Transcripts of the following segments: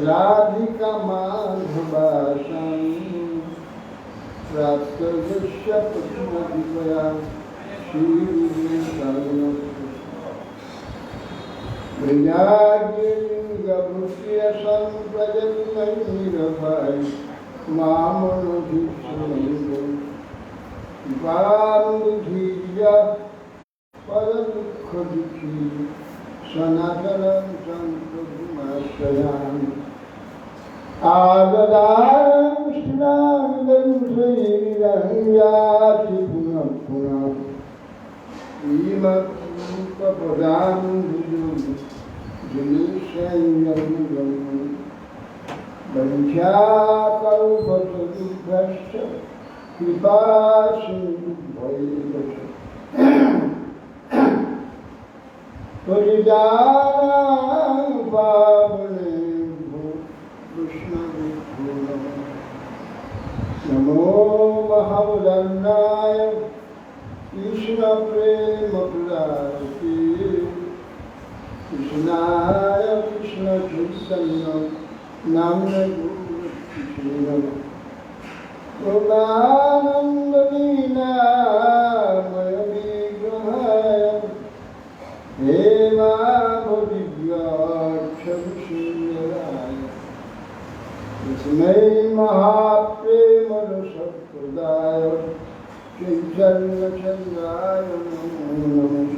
राधिका माधवासं प्राप्तवश्य पशुमधिपया श्रीलिङ्गभूष्यसं प्रजन्मैरभाय मामनुधिष्ठिरं पान्दुधीर्य परदुःखदुःखी सनातनं संप्रभुमाश्रयामि आगदानं स्नानं श्रीरङ्गाति पुनः पुनः श्रीमत्रूपपदां भुजं वञ्चाकल्पतरुभ्यश्च कृपासिन्धुभ्यैव परिजानां पावनेभ्यो कृष्णविभो नमो महावदन्नाय कृष्णप्रेमप्रदायते कृष्णाय कृष्णचैतन्य नाम्ने कृष्णानन्दलीलामय विग्रहाय हेमाभदिव्याक्षविषीराय तस्मै महाप्रेमरसप्रदाय चैतन्यचन्द्राय नमो नमः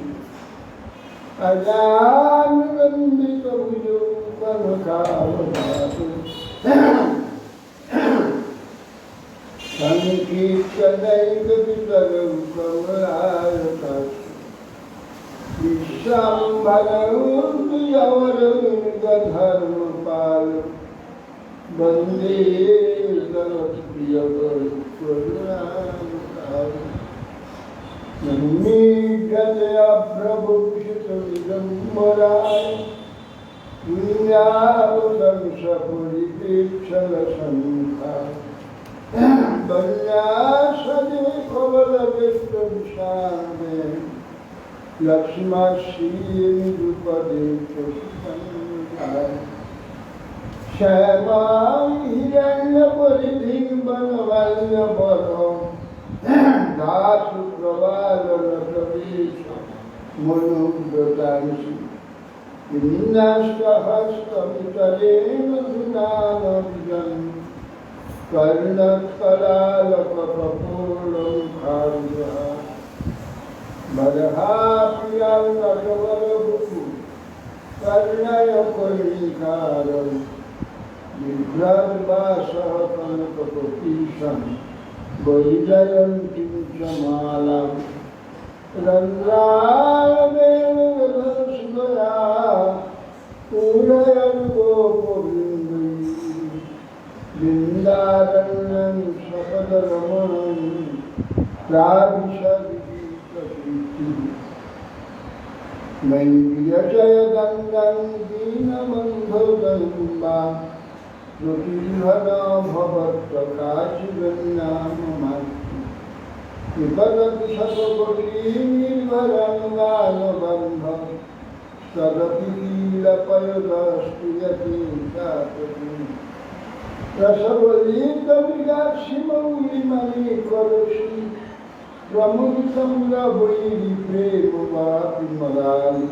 अजानुलम्बितभुजौ कनकावदातु सङ्कीर्तनैकवितरं कमलायताक्षु विश्वम्भरं द्विजवरविन्दधर्मपाल वन्दे सरस्वतीयवरुणाकारि नन्मीढ्यतया प्रभुक्षितविदम्बराय पुण्यावदंशपुरिपेक्षलसङ्खा वन्यासदे कवलविष्टविशामे लक्ष्मणश्रीनिरुपदे श्यामां हिरण्यपरिधिं वनवल्लभं दासुप्रवालरसवीशमनुव्रतांसि विन्यस्तहस्तमितरेण धुनानभिजन् कर्णत्कलालकपोलं खारुः बलहाप्रियं कर्णयकर्णिकारं बिभ्रद्वासः कनकपटीशं वैजयन्तीं च मालां रन्ध्रावेणुधनुषया पूरयन् गोपवृन्दैः वृन्दारण्यं सपदरमणं प्राविशद्गीतकीर्तिः मैन्द्रियजयगङ्गं दीनबन्धुगम्बा श्रुतिर्हना भवत्प्रकाशिगन्नाममास्तु विपदति शतकोटिनिर्भरङ्गानुबन्धं सदपि लीलपयोदस्तु यतीन्द्रापतिम् रसवलीतमृगाक्षिमौलिमणिकलुषि प्रमुदितं रवैरि प्रेमवापि मदानि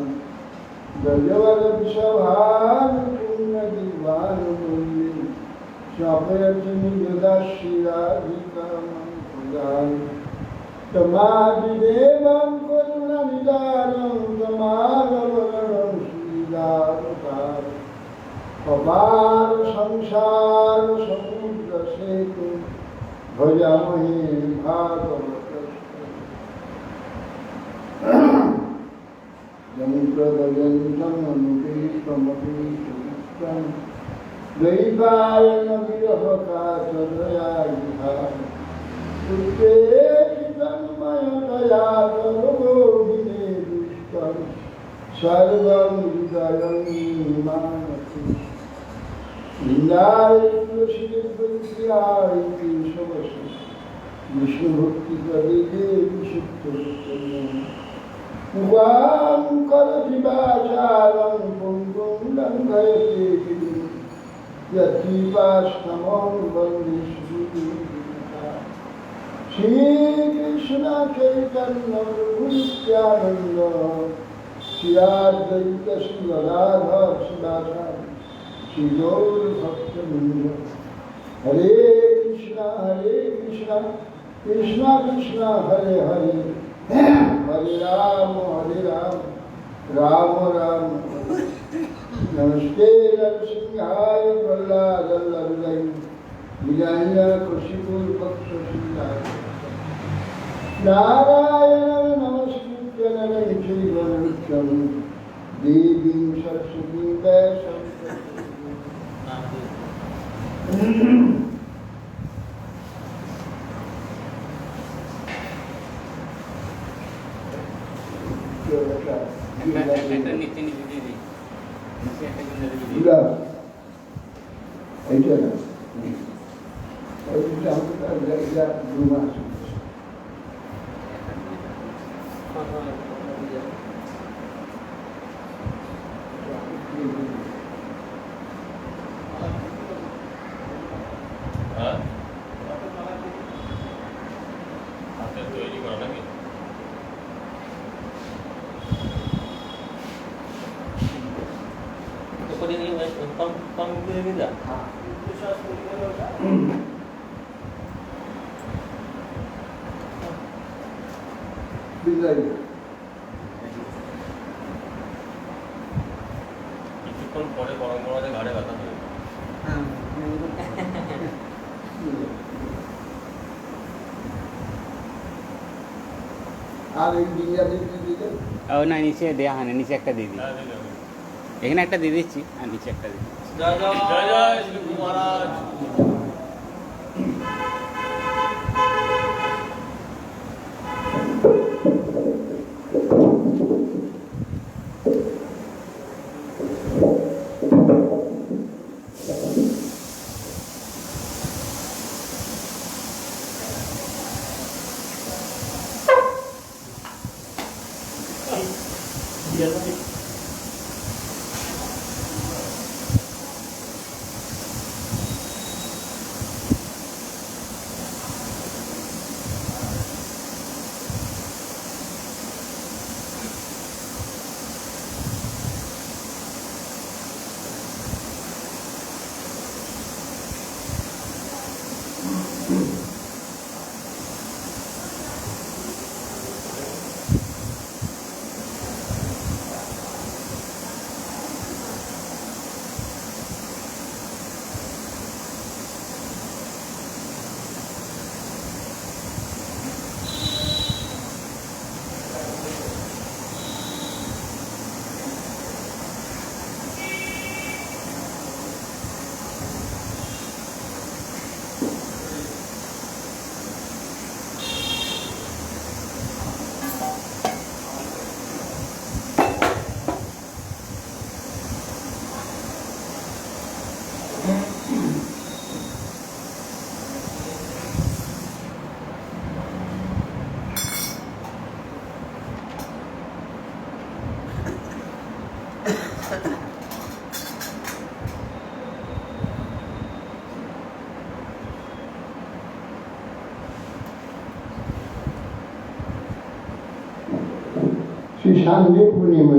गजवदभिषभानुपुण्यदिवानुमूल्ये स्वापयति निजदाशिराधिकामङ्कुलानि तमादिदेवं करुणनिदानं तमागमनं श्रीदावतारम् अपार संसार समुद्र सेतु भजामहे भागवत यन्त्रदयन्तं अनुपेतमपेतमित्रं दैवायनविरहकाचदया पुत्रेति तन्मयतया सर्वोभिने दुष्टं सर्वं हृदयं मानसि निन्दाय तुलसीदेव्याय केशवस्य विष्णुभक्तिप्रदीपे विशुद्धरूपं मुखां करोति वाचालं पुंगुं लङ्घयते गिरिं यत्कृपास्तमं वन्दे श्रीगुरुं श्रीकृष्ण चैतन्य प्रभु नित्यानन्द श्री अद्वैत श्री गदाधर शिवाचार्य श्री गौर भक्तवृंद हरे कृष्ण कृष्ण कृष्ण हरे हरे हरे राम राम राम हरे। नमस्ते नरसिंहाय प्रह्लादवल्लभाय हिरण्यकशिपुर्वक्षसिंहाय नारायणं नमस्कृत्य नरं चैव नरोत्तमं देवीं सरस्वतीं व्यासं কিছুক্ষণ পরে গরম গরমে ঘাড়ে ব্যথা হবে। আর এই বিরিয়ানি দিতে ও না নিচে দেয়া হয় না, নিচে একটা দিয়ে দিই, এখানে একটা দিয়ে দিচ্ছি আর নিচে একটা দিয়ে দিচ্ছি। জয় জয় জয় জয় শ্রী গুরু মহারাজ। श्री शांति पूर्णिमा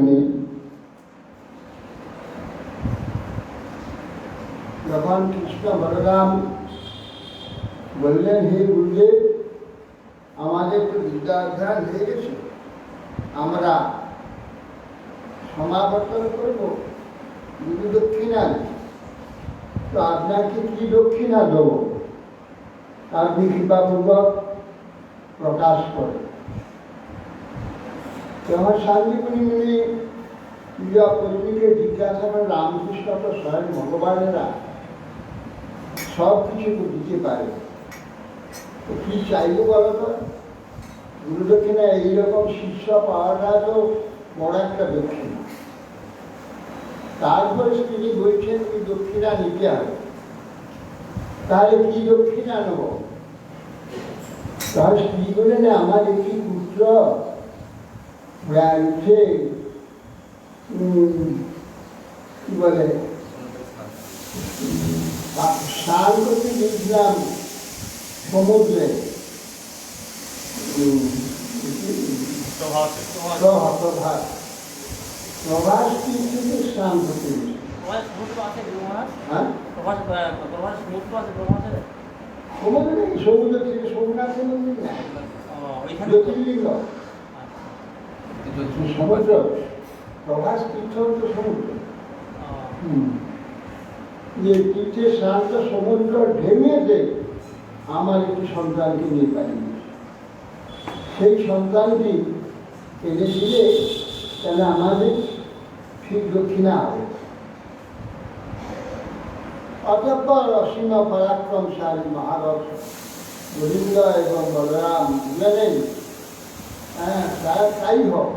भगवान कृष्ण बलराम বললেন, হে গুরুদেব, আমাদের তো বিদ্যা অধ্যয়ন হয়ে গেছে, আমরা সমাবর্তন করব, গুরু দক্ষিণা তো আপনাকে কি দক্ষিণা দেব আপনি কৃপাপূর্বক প্রকাশ করে। আমার শান্তিপুরী মুনি প্রিয় কর্মীকে জিজ্ঞাসা করে রামকৃষ্ণ তো স্বয়ং ভগবানেরা সব কিছু তো দিতে পারে, তো কি চাইবো বলো তো? গুরু দক্ষিণা এইরকম শিষ্য পাওয়াটা তো বড় একটা দক্ষিণা। তারপরে তিনি বলছেন কি দক্ষিণা নিতে হবে। তাহলে কি দক্ষিণা নেব? তার স্ত্রী বলেন আমার একটি পুত্র উঠে কি বলে স্নান করতে গিয়েছিলাম সমুদ্রে, প্রভাস কিন্তু স্নান করতে গিয়েছিল। হ্যাঁ সমুদ্র নেই, সমুদ্র থেকে সোমনাথের মন্দির না, জ্যোতির্লিঙ্গ সমুদ্র, প্রভাস তীর্থ হচ্ছে সমুদ্র। যে তীর্থে শান্ত সমুদ্র ঢেউয়েতে আমার একটি সন্তানকে নিয়ে পালিয়ে, সেই সন্তানটি এনে দিলে তাহলে আমাদের ঠিক দক্ষিণা হবে। অতঃপর অসীম পরাক্রমশালী মহারথ গোবিন্দ এবং বলরাম দুজনেই তাই হোক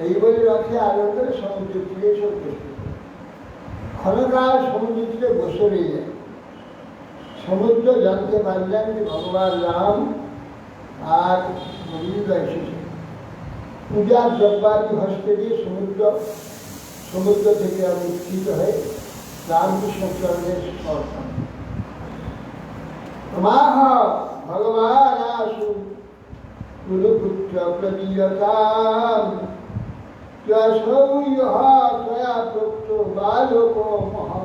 এই বলে রথে আরম্ভ করে সমুদ্র তীরে চলতে ক্ষণকাল সমুদ্র তীরে বসে রইলেন। সমুদ্র জানতে পারলেন যে ভগবান রাম আর গোবিন্দ এসেছে। পূজার দ্রব্যাদি হস্তে দিয়ে সমুদ্র থেকে উত্থিত হয়ে রামকৃষ্ণ চরণের সমর্পণ। মাহ ভগবান আসু কুরুপুত্র প্রদীয়তাম ত্বয়া প্রক্ত বালক মহা।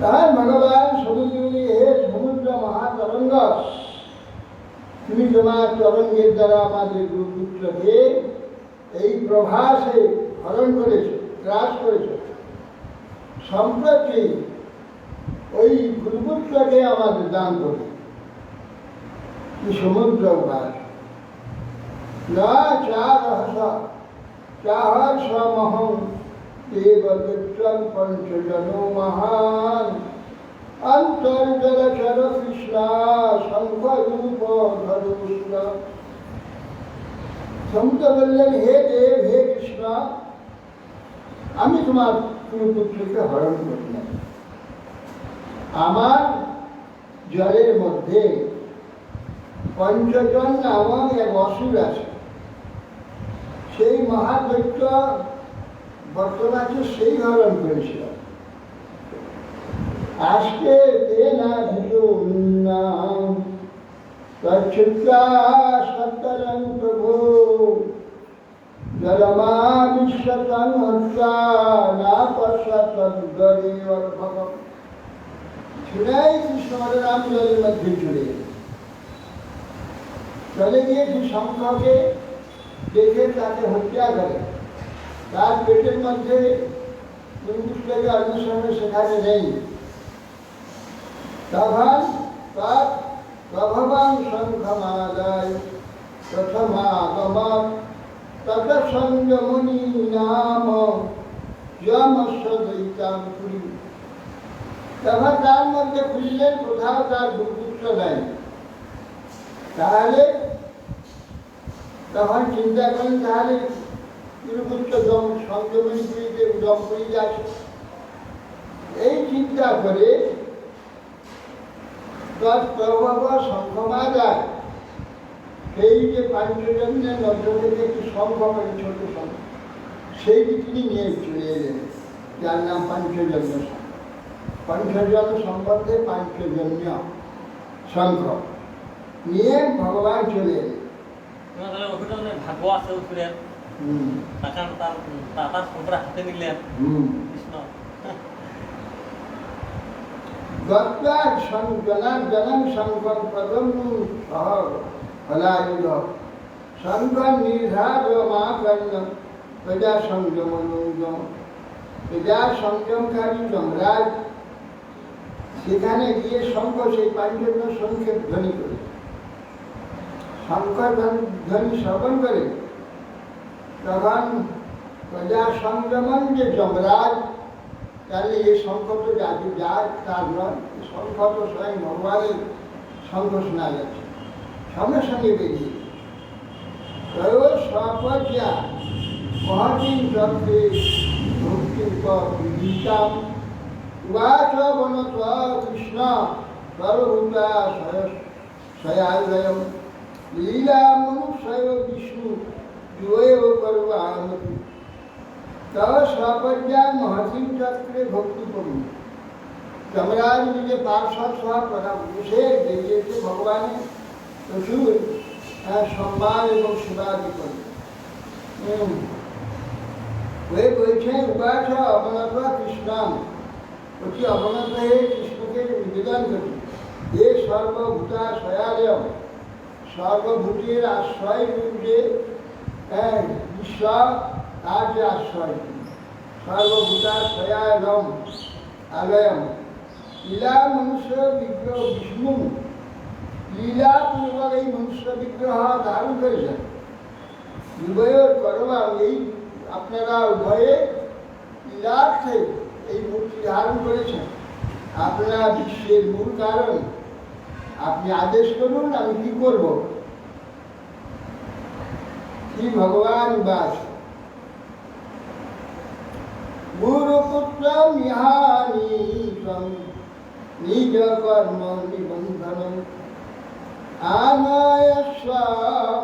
তাহার ভগবান সমুদ্র হে সমুদ্র মহাতরঙ্গ, তুমি তোমার তরঙ্গের দ্বারা আমাদের গুরুপুত্রকে এই প্রভাসে হরণ করেছ, গ্রাস করেছ। সম্প্রতি ওই গুরুপুত্রকে আমাদের দান করে কি সমুদ্র ভাস না চাহর সমহং দেবদত্তং পঞ্চজনো মহান অন্তর্জলচর কৃষ্ণ শঙ্খরূপ ধরুষ্ণ। সমুদ্র বললেন হে দেব, হে কৃষ্ণ, আমি তোমার পুত্রকে হরণ করলাম। আমার জলের মধ্যে পঞ্চজন নামক এক অসুর আছে, সেই মহাদৈত্য বর্তমানে সেই হরণ করেছিল। আজকে তেনা ভিজুন্নাম তচ্ছুত্রা সত্তরং প্রভু জলমা বিশ্বতং হত্যা না পশ্চাৎ গরিবর ভগব। ছুড়াই কৃষ্ণ রাম জলের মধ্যে ছুড়ে চলে গিয়ে সেই শঙ্খকে দেখে তাকে হত্যা করে। তার পেটের মধ্যে কুরুপুত্রকে অন্বেষণে সেখানে নেই। তখন তার প্রভবাং শঙ্খমাদায় প্রথমাগমত তত সংযমনি নাম যমস্য দৈতাম পুরী। তখন তার মধ্যে খুঁজলেন, কোথাও তার গুরুপুত্র নেই। তাহলে তখন চিন্তা করেন তাহলে গুরুপুত্র সংযমনী পুরীতে দমপুরীতে আছে। এই চিন্তা করে তৎপ্রভব শঙ্খমাদায় সেই যে পাঞ্চজন্যের মধ্য থেকে একটি শঙ্খ করে ছোট শঙ্খ, সেইটি তিনি নিয়ে চলে এলেন, যার নাম পাঞ্চজন্য শঙ্খ। পঞ্চজন সম্বন্ধে পাঞ্চজন্য শঙ্খ নিয়ে ভগবান চলে এলেন। ভাগ্য আছে উত্তরের তার শঙ্কর হাতে নিলেন কৃষ্ণ। জনম শঙ্কর প্রথম সহ ফলায়ুধ শঙ্খ নির্ধার মা কর্ণ প্রজা সংযম প্রজা সংযমকারী যমরাজ সেখানে গিয়ে শঙ্খ সেই পাঞ্চজন্য শঙ্খের ধ্বনি করে, শঙ্খ ধ্বনি শ্রবণ করে তখন প্রজা সংযমন যে যমরাজ, তাহলে এই শঙ্খ তো জাতি যায় তার নয়, শঙ্খ তো স্বয়ং ভগবানের শঙ্খ শোনা যাচ্ছে, সঙ্গে সঙ্গে বেরিয়ে স্বপর্যা মহাতিম চক্রে ভক্তিম উবাচ বনত কৃষ্ণ সর্বভূতা সয়ালয়ম লীলা মনুষ্য বিষ্ণু যুবৈব করবামতি তব স্বপর্যা মহাতিম চক্রে ভক্তি করুন। যমরাজ নিজে পার্শ্বদ সহ প্রধান বসে বেরিয়েছে ভগবানের প্রচুর সম্মান এবং সেবাদি করে। ওই বলছেন উপাস অবনত কৃষ্ণাম, অতি অবনত হয়ে কৃষ্ণকে নিবেদন করি। এ সর্বভূতা সয়ালয়, সর্বভূতের আশ্রয় রূপে বিশ্ব তার যে আশ্রয়, সর্বভূতা সয়ালম আলয়ম লীলা মনুষ্য বিগ্রহ বিষ্ণু, লীলাপূর্বক এই মনুষ্য বিগ্রহ ধারণ করেছেন। উভয়ের করবাম, এই আপনারা উভয়ে লীলার্থে এই মূর্তি ধারণ করেছেন। আপনারা বিশ্বের মূল কারণ, আপনি আদেশ করুন আমি কি করব। কি ভগবান বাস গুরুপুত্র ইহানি নিজ কর্ম নিবন্ধন আনয়স্ব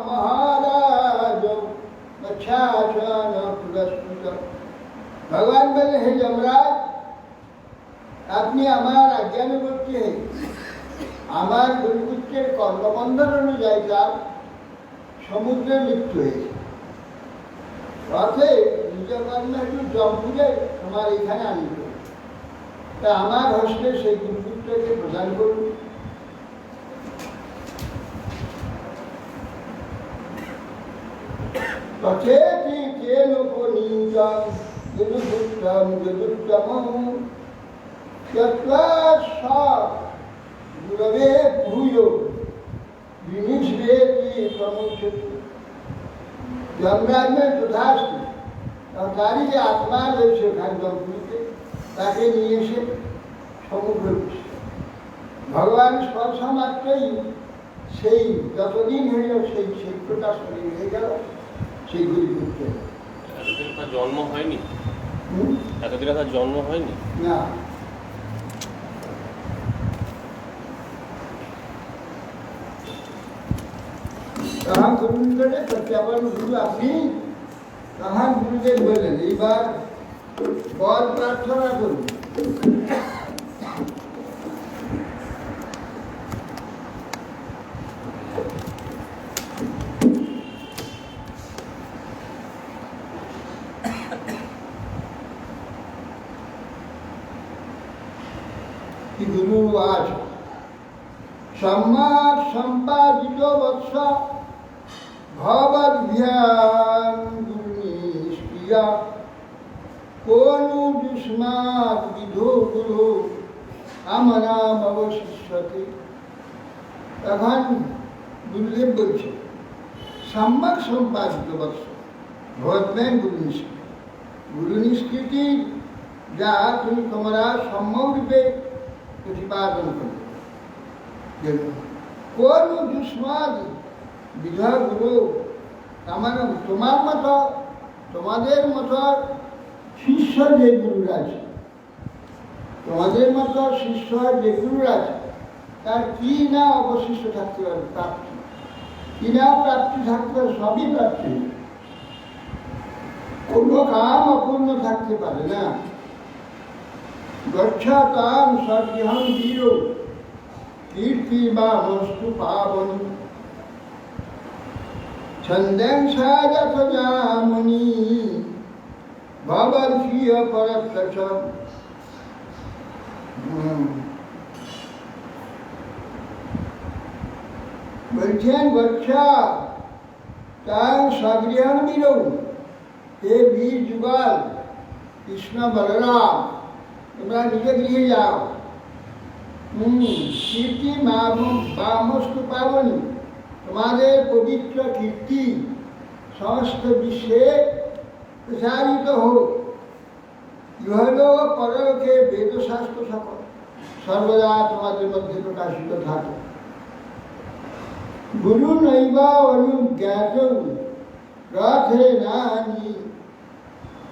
মহারাজ বচ্ছাসন পুরস্কৃত। ভগবান বলে, হে যমরাজ, আপনি আমার আজ্ঞানুবর্তী হয়ে আমার গুরুপুত্রের কর্মবন্ধন অনুযায়ী তার সমুদ্রে মৃত্যু হয়েছে। রথে নিজ কর্ম একটু জম্পুরে আমার এখানে আনিত, তা আমার হস্তে সেই গুরুপুত্রকে প্রদান করুন। তথেতি তেন উপনীতম যদুপুত্রম যদুত্তমম त्यक्त्वा स गुरवे भूयो विनिष्ठेति प्रमुच्यते। যমরাজ তথাস্তু, তারই যে আত্মা রয়েছে ওখানে জম্পুরিতে, তাকে নিয়ে এসে সমুদ্র ভগবান স্পর্শ মাত্রই সেই যতদিন হইল সেই প্রকাশ করে হয়ে গেল সেই গুরুপুত্র। এতদিন তার জন্ম হয়নি, এতদিন তার জন্ম হয়নি না। তখন গুরুদেব প্রত্যাবরণ গুরু আপনি, তখন গুরুদেব বললেন এইবার বর প্রার্থনা করুন। গুরু আজ সম্মাদ সম্পাদিত বৎস ভবদ্ভ্যাং গুরুনিষ্ক্রিয়া কোনু দুষ্মাৎ বিধো গুরু আমনাম অবশিষ্যতে। তখন গুরুদেব বলছে, সম্যক সম্পাদিত বৎস ভবদ্ভ্যাং গুরুনিষ্ক্রিয়া, গুরুনিষ্কৃতি যা তুমি তোমরা সম্যকরূপে প্রতিপাদন করবে। কোন দুষ্মাদ বিধা গুরু, আমার তোমার মতো তোমাদের মতো শিষ্য যে গুরুরা আছে, তোমাদের মতো শিষ্য যে গুরুরা আছে, তার কি না অবশিষ্ট থাকতে পারে, প্রাপ্তি কি না প্রাপ্তি থাকতে পারে, সবই প্রাপ্তি। কোনো কাম অপূর্ণ থাকতে পারে না। গচ্ছাতাম সগৃহং বীর কীর্তি বা বস্তু পাবন ছন্দাংসা যত যামনি ভবর্ষীয় পরপ্রচ। বলছেন গচ্ছা তাং সগৃহং বীর, হে বীর যুগল কৃষ্ণ বলরাম, তোমরা নিজে গৃহে যাও। কীর্তি বামস্তু পাবনি, তোমাদের পবিত্র কীর্তি সমস্ত বিশ্বে প্রসারিত হোক। ইহলোক পরলোকে বেদশাস্ত্র সকল সর্বদা তোমাদের মধ্যে প্রকাশিত থাকে। গুরু নৈব অনুজ্ঞাত রথে নানি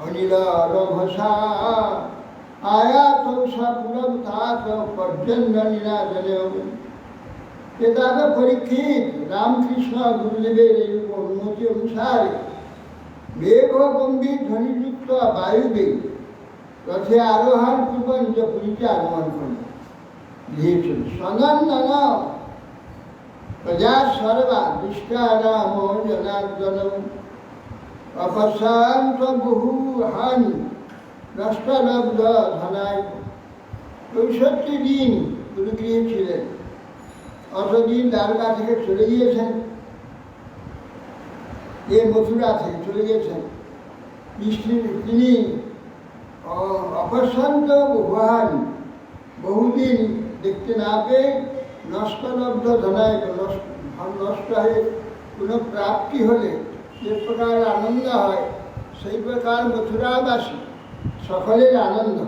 অনিল রঘসা আয়াত সপুরম তাত পর্যন্ত নিরাজনেও। দাদা পরীক্ষিত রামকৃষ্ণ গুরুদেবের এই অনুমতি অনুসারে বেগ ও গম্ভীর ধ্বনিযুক্ত বায়ুবেগ রথে আরোহণ পূর্বক নিজ পুরীতে আগমন করল। দিয়েছেন সনন্দন প্রজা সর্বা দৃষ্টারাম জনার্দন অপশান্ত বহু হানি নষ্টলব্ধ ধনায়। ৬৪ দিন গুরুগৃহে ছিলেন। অতদিন দ্বারকা থেকে চলে গিয়েছেন, এ মথুরা থেকে চলে গিয়েছেন। তিনি অপশান্ত বহুহান বহুদিন দেখতে না পেয়ে নষ্টলব্ধ ধনায় নষ্ট হয়ে কোনো প্রাপ্তি হলে যে প্রকার আনন্দ হয় সেই প্রকার মথুরাবাসী সকলের আনন্দ।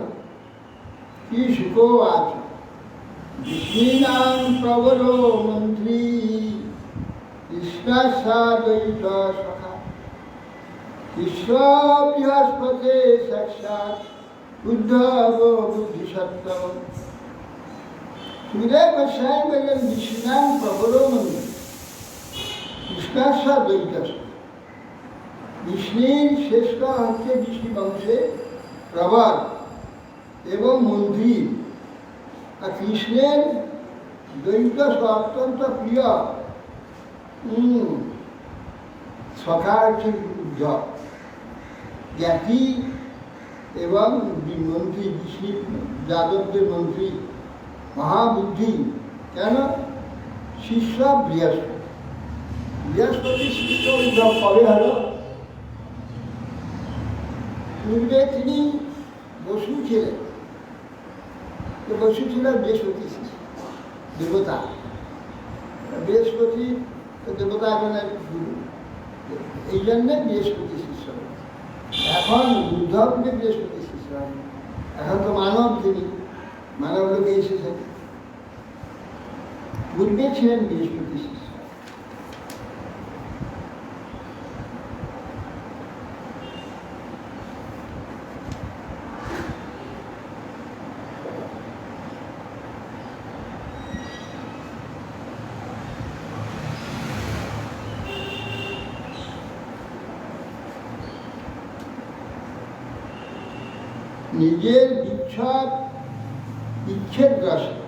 কি সুখ আছে। বিষ্ণীনাম প্রবর মন্ত্রী কৃষ্ণাদ্বৈত সখা বিশ্ব বৃহস্পতি সাক্ষাৎ উদ্ধব বুদ্ধিসত্তম। সুখদেব গোস্বামী বললেন বিষ্ণীনাম প্রবর মন্ত্রী কৃষ্ণাদ্বৈত সখা। বিষ্ণুর শ্রেষ্ঠ হচ্ছে বিষ্ণু বংশে প্রবর এবং মন্ত্রী, আর কৃষ্ণের দ্বৈত অত্যন্ত প্রিয় সখা হচ্ছে উদ্ধব। জ্ঞাতি এবং মন্ত্রী বিষ্ণু যাদবদের মন্ত্রী মহাবুদ্ধি। কেন? শিষ্য বৃহস্পতি। বৃহস্পতি শিষ্য উদ্ধব কবে হলো? পূর্বে তিনি বসু ছিলেন। বসু ছিল বৃহস্পতি শিষ্য, দেবতা। বৃহস্পতি দেবতা গুরু, এই জন্যে বৃহস্পতি শিষ্য। এখন উদ্ধবকে বৃহস্পতি শিষ্য, এখন তো মানব, তিনি মানব লোকে এসেছেন। পূর্বে ছিলেন বৃহস্পতি শিষ্য। নিজের ইচ্ছেগ্রস্ত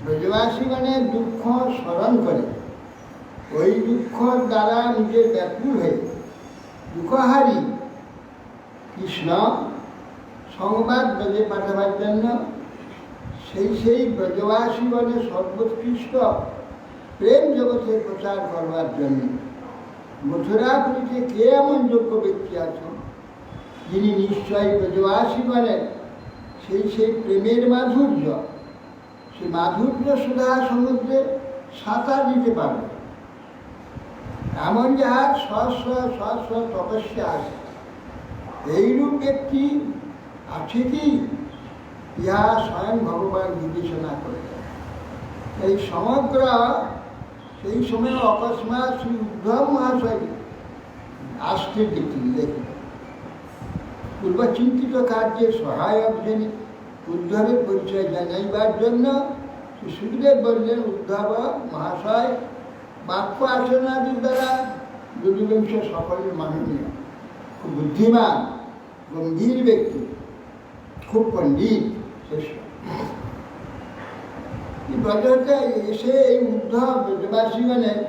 ব্রজবাসীগণের দুঃখ স্মরণ করে ওই দুঃখ দ্বারা নিজের ব্যাকুল হয়ে দুঃখহারী কৃষ্ণ সংবাদ ব্রজে পাঠাবার জন্য সেই ব্রজবাসীগণের সর্বোৎকৃষ্ট প্রেম জগতে প্রচার করবার জন্য মথুরাপুরীতে কে এমন যোগ্য ব্যক্তি আছেন যিনি নিশ্চয়ই ব্রজবাসীগণের সেই প্রেমের মাধুর্য, সেই মাধুর্য সুধা সমুদ্রে সাঁতার দিতে পারবে। এমন যাহার সহস্র তপস্যা আছে, এইরূপ ব্যক্তি আছে কি? ইহা স্বয়ং ভগবান বিবেচনা করে। এই সমগ্র সেই সময় অকস্মাৎ শ্রী উদ্ধব মহাশয় আসতে দেখলেন। পূর্বচিন্তিত কার্যে সহায়ক যিনি উদ্ধবের পরিচয় জানাইবার জন্য সুখদেব বললেন, উদ্ধব মহাশয় বাক্য আচরণাদির দ্বারা যদুবংশ সকলের মাননীয়, খুব বুদ্ধিমান, গম্ভীর ব্যক্তি, খুব পণ্ডিত শ্রেষ্ঠ। ব্রজতে এসে এই উদ্ধব ব্রজবাসীগণের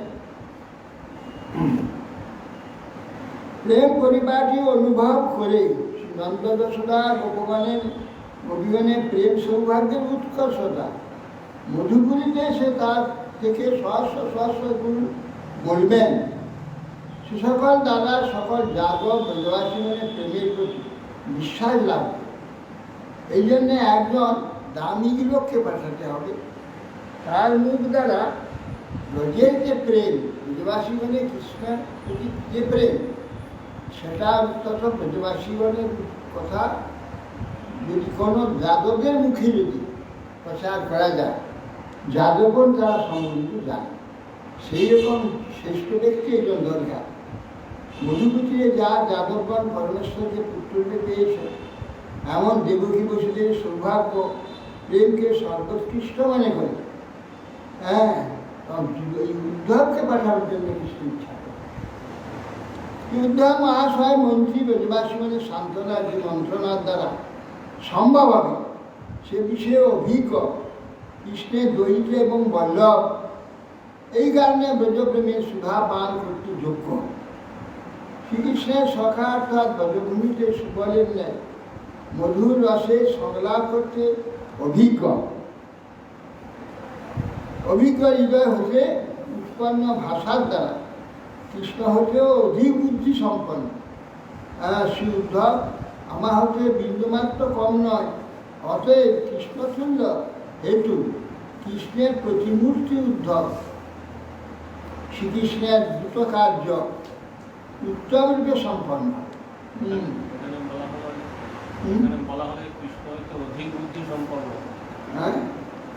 প্রেম পরিপাটি অনুভব করে নন্দ যশোদা গোপীগণের প্রেম সৌভাগ্যের উৎকর্ষতা মধুপুরীতে এসে তার থেকে সহস্র গুণ বলবেন। সে সকল দাদা সকল যাদব ব্রজবাসীগণের প্রেমের প্রতি বিশ্বাস লাভ করে। এই জন্যে একজন দামি লোককে পাঠাতে হবে, তার মুখ দ্বারা ব্রজের যে প্রেম, ব্রজ ব্রজবাসীগণে কৃষ্ণের প্রতি যে প্রেম, সেটা অন্তত ব্রজবাসীগণের কথা যদি কোনো যাদবের মুখে যদি প্রচার করা যায়, যাদবগণ তারা সম্বন্ধে জানে, সেই রকম শ্রেষ্ঠ ব্যক্তি একজন দরকার। মধুপুতিরে যা যাদবগণ পরমেশ্বরকে পুত্রকে পেয়েছে, এমন দেবকী বসুদের সৌভাগ্য প্রেমকে সর্বোৎকৃষ্ট মনে করে, হ্যাঁ, এই উদ্ধবকে পাঠানোর জন্য কৃষ্ণ ইচ্ছা করে। উদ্ধব মহাশয় মন্ত্রী ব্রজবাসী মানে সান্ত্বনা যে মন্ত্রণার দ্বারা সম্ভব হবে সে বিষয়ে অভিজ্ঞ, কৃষ্ণের দৈত্য এবং বল্লভ, এই কারণে ব্রজপ্রেমের সুধা পান করতে যোগ্য। শ্রীকৃষ্ণের সখা অর্থাৎ ব্রজভূমিতে সুবলের ন্যায় মধুর রসে সংলাপ করতে অভিজ্ঞ। অভিজ্ঞ হৃদয় হতে উৎপন্ন ভাষার দ্বারা কৃষ্ণ হতেও অধিক বুদ্ধি সম্পন্ন। শ্রী উদ্ধব আমার হতে বিন্দুমাত্র কম নয়, অতএব কৃষ্ণতুল্য হেতু কৃষ্ণের প্রতিমূর্তি উদ্ধব। শ্রীকৃষ্ণের দ্রুত কার্য উত্তম রূপে সম্পন্ন। বলা হলে কৃষ্ণ হতে অধিক বুদ্ধি সম্পন্ন। হ্যাঁ,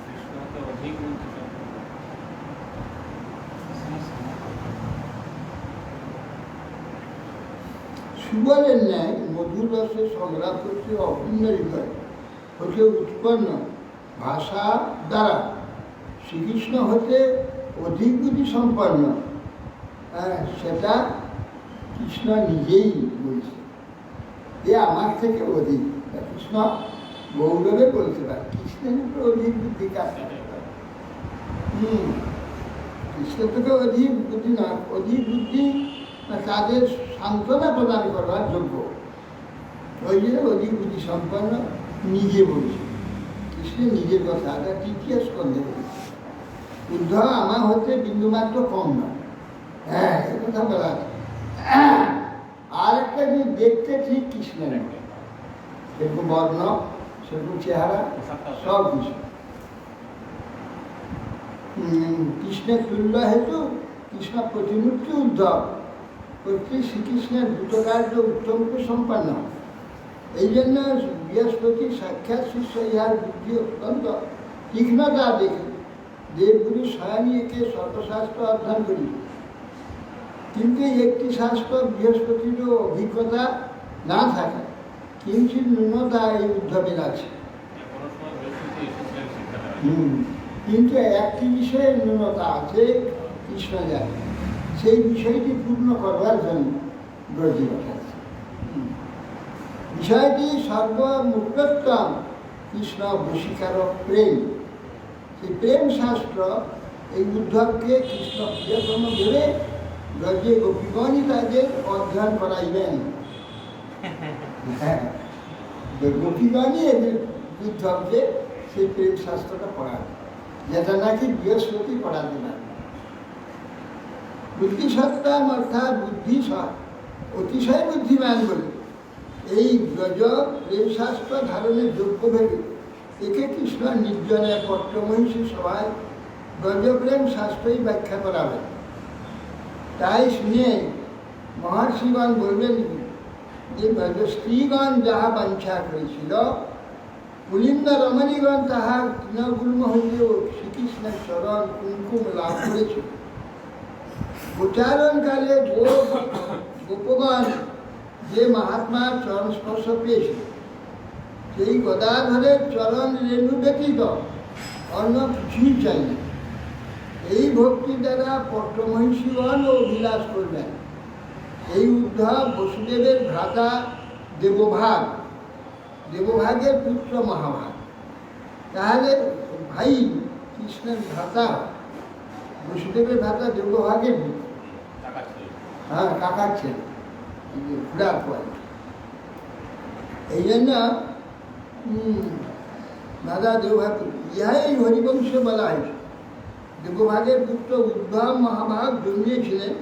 কৃষ্ণ হতে অধিক বুদ্ধি সম্পন্ন। সুবলের ন্যায় মধুর রসে সংলাপ করতে অপূর্ণ হৃদয় হতে উৎপন্ন ভাষা দ্বারা শ্রীকৃষ্ণ হতে অধিক বুদ্ধি সম্পন্ন, সেটা কৃষ্ণ নিজেই বলছে যে আমার থেকে অধিক। কৃষ্ণ গৌরবে বলতে পারে কৃষ্ণের উপর অধিক বুদ্ধি কাজ করতে পারে। কৃষ্ণ থেকে অধিক বুদ্ধি না, অধিক বুদ্ধি তাদের সান্ত্বনা প্রদান করবার যোগ্য। ওই যে অধিক বুদ্ধি সম্পন্ন নিজে বলছে, কৃষ্ণের নিজের কথা, এটা তৃতীয় স্কন্ধে বলছে। উদ্ধব আমার হতে বিন্দুমাত্র কম না, হ্যাঁ, এ কথা বলা আছে। আর একটা যে দেখতে ঠিক কৃষ্ণের মতো, সেরকম বর্ণ, সেরকম চেহারা, সব কিছু কৃষ্ণের তুল্য হেতু কৃষ্ণ প্রতিমূর্তি উদ্ধব প্রতি শ্রীকৃষ্ণের দ্রুতকার্য উত্তমকে সম্পন্ন। এই জন্য বৃহস্পতি সাক্ষাৎ শিষ্য ইহার বুদ্ধি অত্যন্ত তীক্ষ্ণতা দেখে দেবগুরু স্বয়নীকে সর্বশাস্ত্র অধ্যয়ন করি, কিন্তু একটি শাস্ত্র বৃহস্পতিরও অভিজ্ঞতা না থাকে, কিঞ্চিত ন্যূনতা এই উদ্ধবের আছে। কিন্তু একটি বিষয়ে ন্যূনতা আছে, কৃষ্ণ জানে, সেই বিষয়টি পূর্ণ করবার জন্য ব্রজে পাঠাচ্ছে। বিষয়টি সর্বমুক্তোত্তম কৃষ্ণ বশীকারক প্রেম। সেই প্রেম শাস্ত্র এই উদ্ধবকে কৃষ্ণ প্রিয়তম ভেবে ব্রজে গোপীগণই তাদের অধ্যয়ন করাইবেন। গোপীগণই এদের উদ্ধবকে সেই প্রেম শাস্ত্রটা পড়াবে, যেটা নাকি বৃহস্পতি পড়াতে পারে। বুদ্ধিসত্তাম অর্থাৎ বুদ্ধি অতিশয় বুদ্ধিমান বলে এই ব্রজ প্রেম শাস্ত্র ধারণের যোগ্য ভেবে একে কৃষ্ণ নির্জনে পট্টমহিষী সভায় ব্রজপ্রেম শাস্ত্রই ব্যাখ্যা করাবেন। তাই শুনে মহর্ষিগণ বলবেন যে ব্রজ স্ত্রীগণ যাহা বাঞ্ছা করেছিল, পুলিন্দ রমণীগণ তাহার তৃণগুল্ম হইলেও শ্রীকৃষ্ণের চরণ কুঙ্কুম লাভ করেছিল। গোচারণকালে গোপগণ যে মহাত্মার চরণ স্পর্শ পেয়েছিল, সেই গদাধরের চরণ রেণু ব্যতীত অন্য কিছুই চাই না। এই ভক্তি দ্বারা পট্টমহিষীগণ অভিলাষ করবেন। এই উদ্ধব বসুদেবের ভ্রাতা দেবভাগ, দেবভাগের পুত্র মহাভাগ, তাহলে ভাই কৃষ্ণের ভ্রাতা, বসুদেবের ভ্রাতা দেবভাগের পুত্র, হ্যাঁ, কাকার ছেলে, ঘোড়ার পয়। এই জন্য দাদা দেবভাগ, ইহাই হরিবংশ বলা হয়েছে। দেবভাগের পুত্র উদ্ধব মহাভাগ জন্মিয়েছিলেন,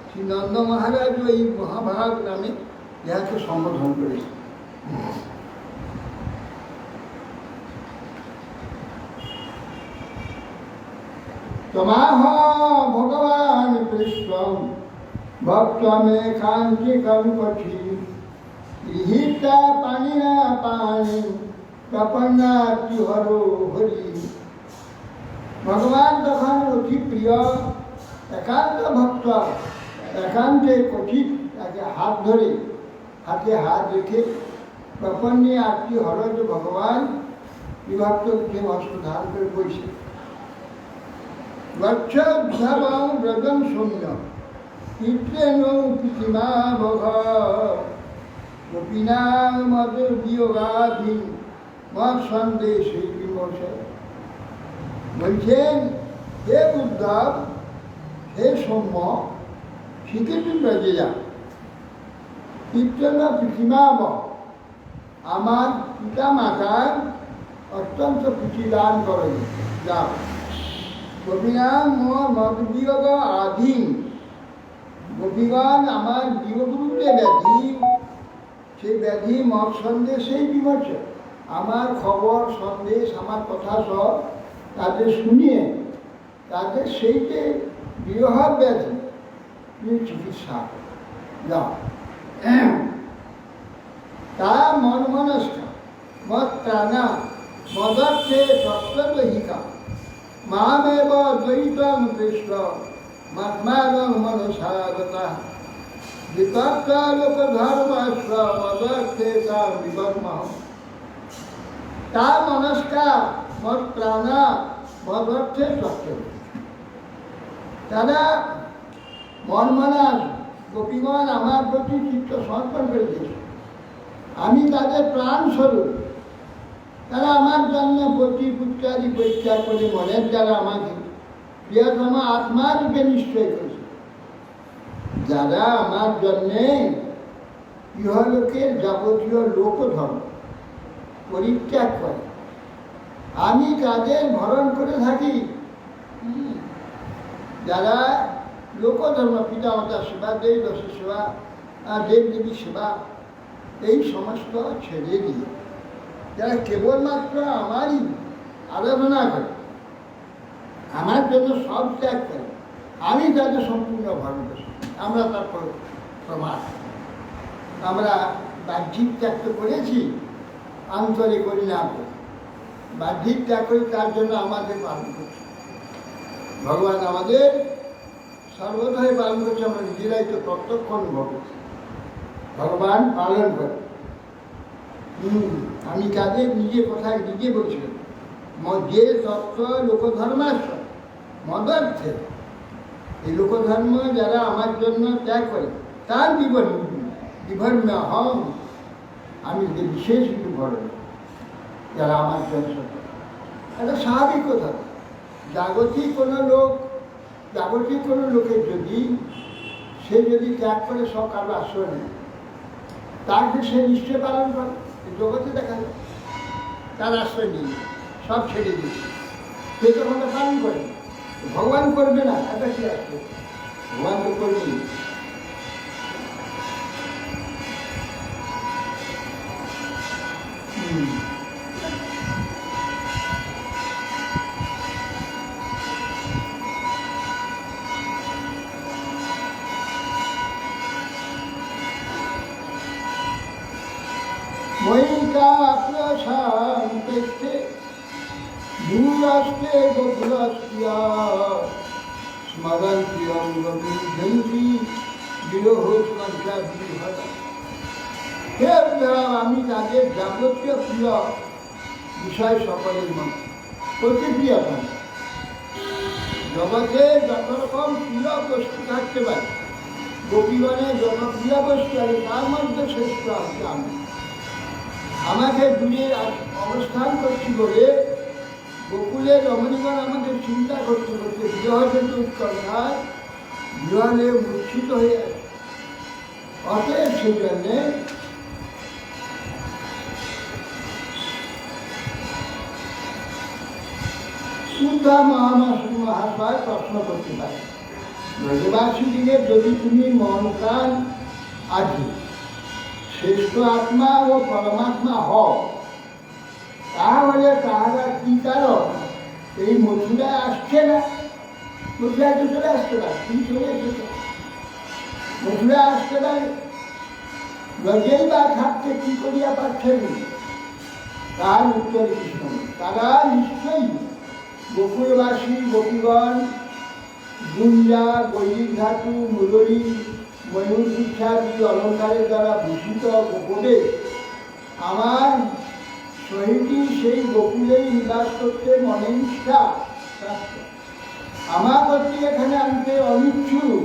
শ্রী নন্দ মহারাজ এই মহাভাগ নামে ইহাকে সম্বোধন করেছে। তমাহ ভগবান কৃষ্ণম ভক্তমে কান্তি কঙ্কঠি গৃহীতা পানিনা পানি প্রপন্নাতি হরো হরি। ভগবান তখন অতি প্রিয় একান্ত ভক্ত একান্তে কঠিন তাকে হাত ধরে হাতে হাত রেখে প্রপন্নে আত্মীয় হরজ ভগবান বিভক্ত উঠে বস্ত্র ধারণ করে বইছে। গচ্ছদ্ধাবং ব্রজং সৌম্য পিতৃণ পিতৃমা বঘ গোপীনাং মদ বিয়োগাধীন মত সন্দেশে বিমর্ষ। বলছেন হে উদ্ধব, হে সৌম্য, শ্রীকৃষ্ণ ব্রজে যা। পিতৃণ পিতৃমা বঘ, আমার পিতা মাতার অত্যন্ত প্রীতি দান করেন, যাও। গোপীনাম মদ বিয়োগ আধীন, গোপীগণ আমার বিয়োগরূপ যে ব্যাধি, সেই ব্যাধি মত সন্দেশেই বিমর্ষ। আমার খবর সন্দেশ আমার কথা সব তাদের শুনিয়ে তাদের সেই যে বিরহ ব্যাধি তুমি চিকিৎসা যাও। তা মন মনস্কা মত প্রাণা মদর্থে তত্ত্বহিকা মামেব দ্বৈতং কৃষ্ণ মাত্মানং মনসাগতা বিতপ্ত লোকধর্মস্ব মদর্থে তাং বিবর্মঃ। তা মনস্কা মত প্রাণা মদর্থে তত্ত্ব। তারা মনমনাস গোপীগণ আমার প্রতি চিত্ত সমর্পণ করে দিয়েছে, আমি তাদের প্রাণ স্বরূপ। তারা আমার জন্য পতি পুত্রাদি পরিত্যাগ করে মনের দ্বারা আমাকে প্রিয়তম আত্মারূপে নিশ্চয় করেছে। যারা আমার জন্যে ইহলোকের যাবতীয় লোকধর্ম পরিত্যাগ করে, আমি তাদের ভরণ করে থাকি। যারা লোকধর্ম পিতামাতার সেবা, দেব দশের সেবা, দেব দেবীর সেবা, এই সমস্ত ছেড়ে দিয়ে যারা কেবলমাত্র আমারই আরাধনা করে, আমার জন্য সব ত্যাগ করে, আমি তাদের সম্পূর্ণ ভরণ করি। আমরা তার প্রমাণ। আমরা বাহ্যিক ত্যাগ তো করেছি, আন্তরে করি না করি। বাহ্যিক ত্যাগ করি, তার জন্য আমাদের পালন করছি। ভগবান আমাদের সর্বদাই পালন করছে, আমরা নিজেরাই তো প্রত্যক্ষ অনুভব করছি। ভগবান পালন করে। আমি তাদের নিজে কোথায় নিজে বলছিলাম, যে তত্ত্ব লোকধর্মাশ্র মদর্থে, এই লোকধর্ম যারা আমার জন্য ত্যাগ করে তার বিভর্ম হম, আমি যে বিশেষ বিভরণ যারা আমার জন্য। এটা স্বাভাবিক কথা। জাগতিক কোনো লোকের যদি সে যদি ত্যাগ করে সব কারো আশ্রয় নেয়, তাকে সে নিশ্চয় পালন করে। জগতে দেখা যায় তার আশ্রয় নিয়ে সব ছেড়ে দিচ্ছে, সে তখন পালন করে। ভগবান করবে না, এটা কি আসবে? ভগবান তো করবে। ময়িকা প্রশান্তে দূরাস্তে গোকুলাস্তিয়া স্মরন্তি অঙ্গবিদ্ধন্তি বিরহ সংখ্যা বিহত। আমি তাদের যাবতীয় প্রিয় বিষয় সকলের মধ্যে প্রতিক্রিয়া পাই। জগতে যত রকম প্রিয় বস্তু থাকতে পারে, গোপীগণের যত প্রিয় বস্তু আছে তার মধ্যে শ্রেষ্ঠ হচ্ছে আমি। আমাকে দূরে অবস্থান করছি বলে গোকুলের রমণীগণ আমাদের চিন্তা করতে করতে বিবাহ যেহেতু উৎকর্ষায় বিবাহে মূর্ছিত হয়ে আছে। অতএব সেই জন্যে শুদ্ধা মহাশয় প্রশ্ন করতে পারে, ব্রজবাসীদের যদি তুমি মন প্রাণ আদি শ্রেষ্ঠ আত্মা ও পরমাত্মা হও, তাহলে তাহারা কি কারণ এই মথুরায় আসছে না? মথুরায় তো চলে আসতে পারে, তিনি চলে এসেছে। মথুরায় আসতে পারে, লজ্জাই বা থাকতে কি করিয়া পাচ্ছেন? তার উত্তর কৃষ্ণ। তারা নিশ্চয়ই গোকুলবাসী গোপীগণ, গুঞ্জা, গৈরিক ধাতু, মুরলী, ময়ূর ইত্যাদি অলঙ্কারের দ্বারা ভূষিত গোপনে আমার সহিতই সেই গোকুলেই নিবাস করতে মনে ইচ্ছা। আমার কর্তৃক এখানে আনতে অনিচ্ছুক,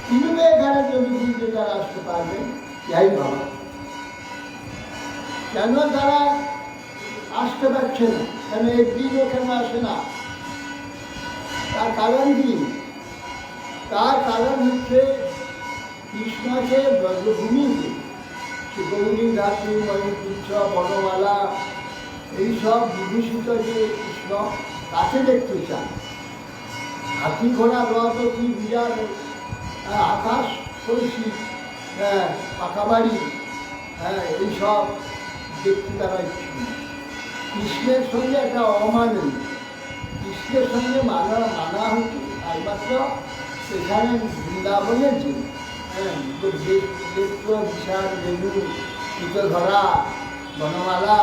কিভাবে এখানে যদি বুঝতে তারা আসতে পারবে? যাই ভাবা, কেন তারা আসতে পারছে না? কেন একদিনও কেন আসে না? তার কারণ কি? তার কারণ হচ্ছে কৃষ্ণকে ব্রজভূমিতে গৌরী ধাতু, ময়ূরপুচ্ছ, বনমালা এইসব বিভূষিত যে কৃষ্ণ, তাকে দেখতে চান। হাতি ঘোড়া রথ কি বিরাট আকাশ কলসি, পাকা বাড়ি, এইসব দেখতে তারা ইচ্ছুক। কৃষ্ণের সঙ্গে একটা অমাননীয়, কৃষ্ণের সঙ্গে মানা হচ্ছে একমাত্র সেখানে বৃন্দাবনের যে বিশাল রেণু, ধরা, বনমালা,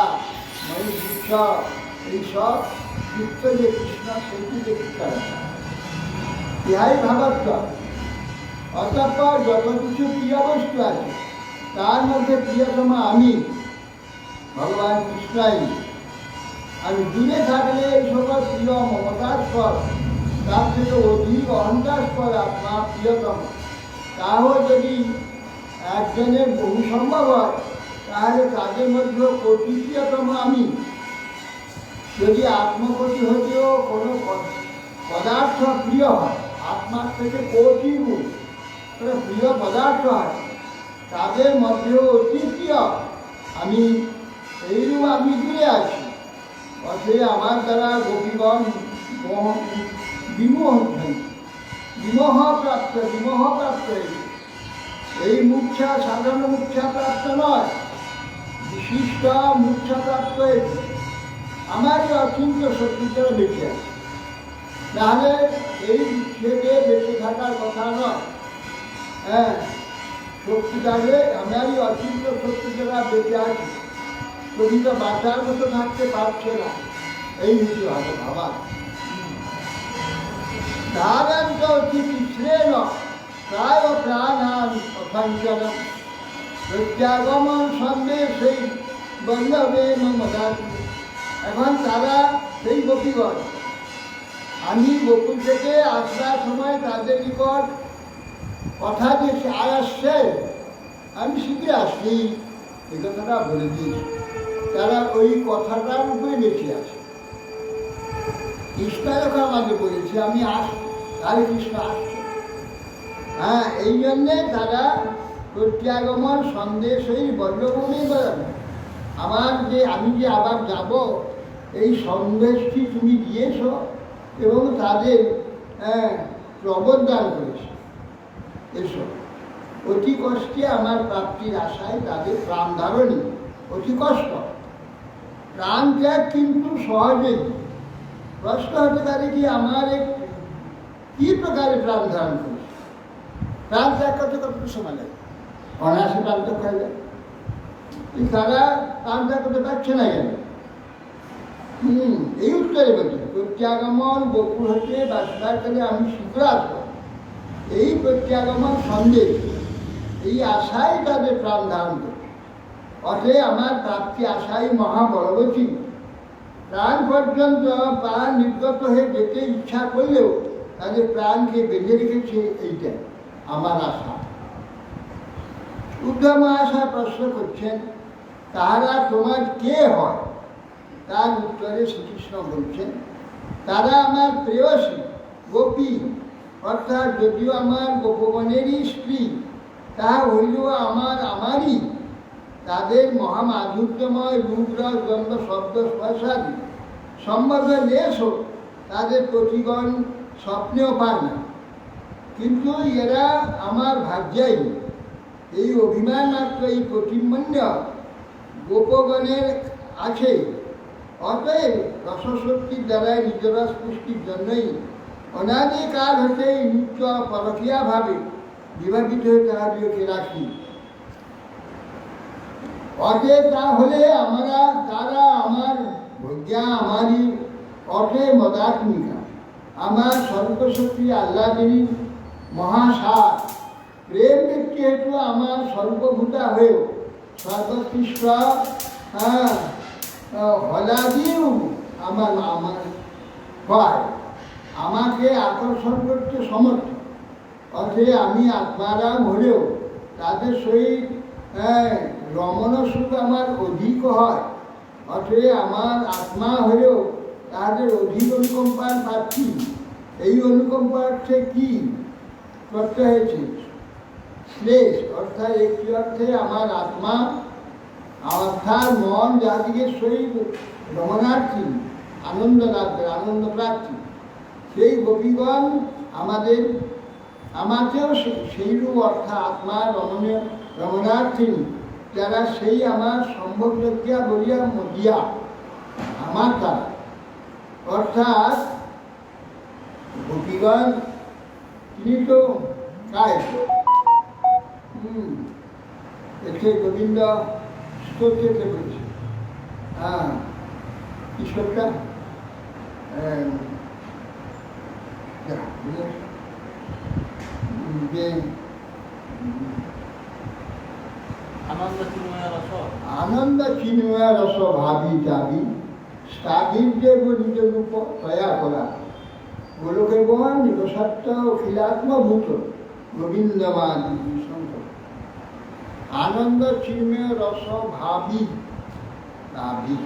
ময়ূরপুচ্ছ এইসব যুক্ত যে কৃষ্ণ, সেইটি দেখতে তারা। ইহাই ভাবার্থ। অতঃপর যত কিছু প্রিয় বস্তু আছে তার মধ্যে প্রিয়তম আমি, ভগবান কৃষ্ণই। আমি দূরে থাকলে এই সকল প্রিয় মমতাস্পদ, তার থেকে অধিক অহংকারস্পদ আত্মা প্রিয়তম। তাও যদি একজনের বহু সম্ভব হয়, তাহলে তাদের মধ্যে কোটি প্রিয়তম আমি। যদি আত্মকোটি হতেও কোনো পদার্থ প্রিয় হয়, আত্মার থেকে কোটি গুণ প্রিয় পদার্থ হয়, তাদের মধ্যেও অতি প্রিয় আমি। এইরূপ আমি দূরে আছি, অথবা আমার দ্বারা গোপীগণ বিমোহ প্রাপ্ত এই মূর্ছা সাধারণ মূর্ছা প্রাপ্ত নয়, বিশিষ্ট মূর্ছা প্রাপ্ত হয়েছে। আমারই অচিন্ত শক্তি দ্বারা বেঁচে আছে, নাহলে এই ছেড়ে বেঁচে থাকার কথা নয়। শক্তি থাকলে আমারই অচিন্ত শক্তি দ্বারা বেঁচে আছে, শরীর বাঁচার মতো থাকতে পারছে না, এই হচ্ছে ভাবা। ধারান্ত অতি শ্রেণ প্রায় প্রাণান অথাঞ্চন প্রত্যাগমন সন্দেহ সেই বল্লভে মমদাত। এখন তারা সেই গোপীগণ, আমি গোকুল থেকে আসার সময় তাদের নিকট কথা দিয়েছি, আর আসছে, আমি শীঘ্রই আসছি, এই কথাটা বলে দিয়েছি। তারা ওই কথাটার উপরে বেঁচে আছে। কৃষ্ণ যখন আমাকে বলেছে আমি আসছি, তাহলে কৃষ্ণ আসছে। এই জন্যে তারা প্রত্যাগমন সন্দেশ এই বল্লভূমি বলেন, আমার যে আমি যে আবার যাব, এই সন্দেশটি তুমি দিয়েছ এবং তাদের প্রবদান করেছ। এসব অতি কষ্টে আমার প্রাপ্তির আশায় তাদের প্রাণ ধারণী, অতি কষ্ট। প্রাণ ত্যাগ কিন্তু সহজেই। প্রশ্ন হতে পারে কি আমার কি প্রকারে প্রাণ ধারণ করেছে? প্রাণ ত্যাগ করতে কতটুকু সময় লাগে? অনায়াসে প্রাণ ত্যাগ করা যায়। তারা প্রাণ ত্যাগ করতে পারছে না কেন? এই উত্তরে বলছে প্রত্যাগমন গোকুল হতে বাসবার কালে আমি শীঘ্র আসবো, এই প্রত্যাগমন সন্দেশ, এই আশাই তাদের প্রাণ ধারণ করে। অতএব আমার প্রাপ্তি আশাই মহাবলবতী। প্রাণ পর্যন্ত প্রাণ নির্গত হয়ে যেতে ইচ্ছা করলেও তাদের প্রাণকে বেঁধে রেখেছে, এইটা আমার আশা। উদ্ধব আশা প্রশ্ন করছেন, তাহারা তোমার কে হয়? তার উত্তরে শ্রীকৃষ্ণ বলছেন, তারা আমার প্রেয়সী গোপী, অর্থাৎ যদিও আমার গোপগণেরই স্ত্রী, তাহা হইলেও আমারই। তাদের মহামাধুর্যময় রূপরস গন্ধ শব্দ স্পর্শাদি সম্বন্ধে লেশ হোক তাদের প্রতিগণ স্বপ্নেও পায় না, কিন্তু এরা আমার ভাগ্যাই। এই অভিমান মাত্র এই প্রতিমন্য গোপগণের আছে। অতএব রসশক্তির দ্বারাই নিজরস পুষ্টির জন্যই অনাদিকাল হতেই নিত্য পরকীয়াভাবে বিভাবিত হয়ে তাহাদিওকে রাখি। অটে তাহলে তারা আমার ভজ্ঞা আমারই অটে মদাত্মিকা, আমার সর্বশক্তি আল্লাহদেরই মহাসার প্রেম ব্যক্তি হেতু আমার সর্বভূতা হয়েও সর্বকৃষ্ণ হলাদিও আমার হয়, আমাকে আকর্ষণ করতে সমর্থ। অথে আমি আত্মারাম হলেও তাদের সহিত রমণ সুখ আমার অধিক হয়। অথে আমার আত্মা হলেও তাদের অধিক অনুকম্পার পাচ্ছি। এই অনুকম্পার্থে কি করতে হয়েছে? শ্লেষ অর্থাৎ একটি অর্থে আমার আত্মা অর্থাৎ মন যাদিকে সহিত রমণার্থী, আনন্দ লাভের আনন্দ প্রার্থী, সেই গোপীগণ আমাকেও সেইরূপ অর্থাৎ আত্মার রমণার্থী যারা সেই আমার সম্ভবযোগ্যা বলিয়া মদিয়া আমার তারা অর্থাৎ গোপীগণ তিনি তো কায় এতে গোবিন্দ স্তোত্রকে বলছে। কি শ্লোকটা? যে আনন্দ চিন্ময় রস ভাবি যাবি স্থাবির যে নিজ রূপ তয়া করা গোলকে বন নিরসত্ব অখিলাত্মভূত গোবিন্দমান শঙ্কর। আনন্দ চিন্ময় রস ভাবি ভাবি,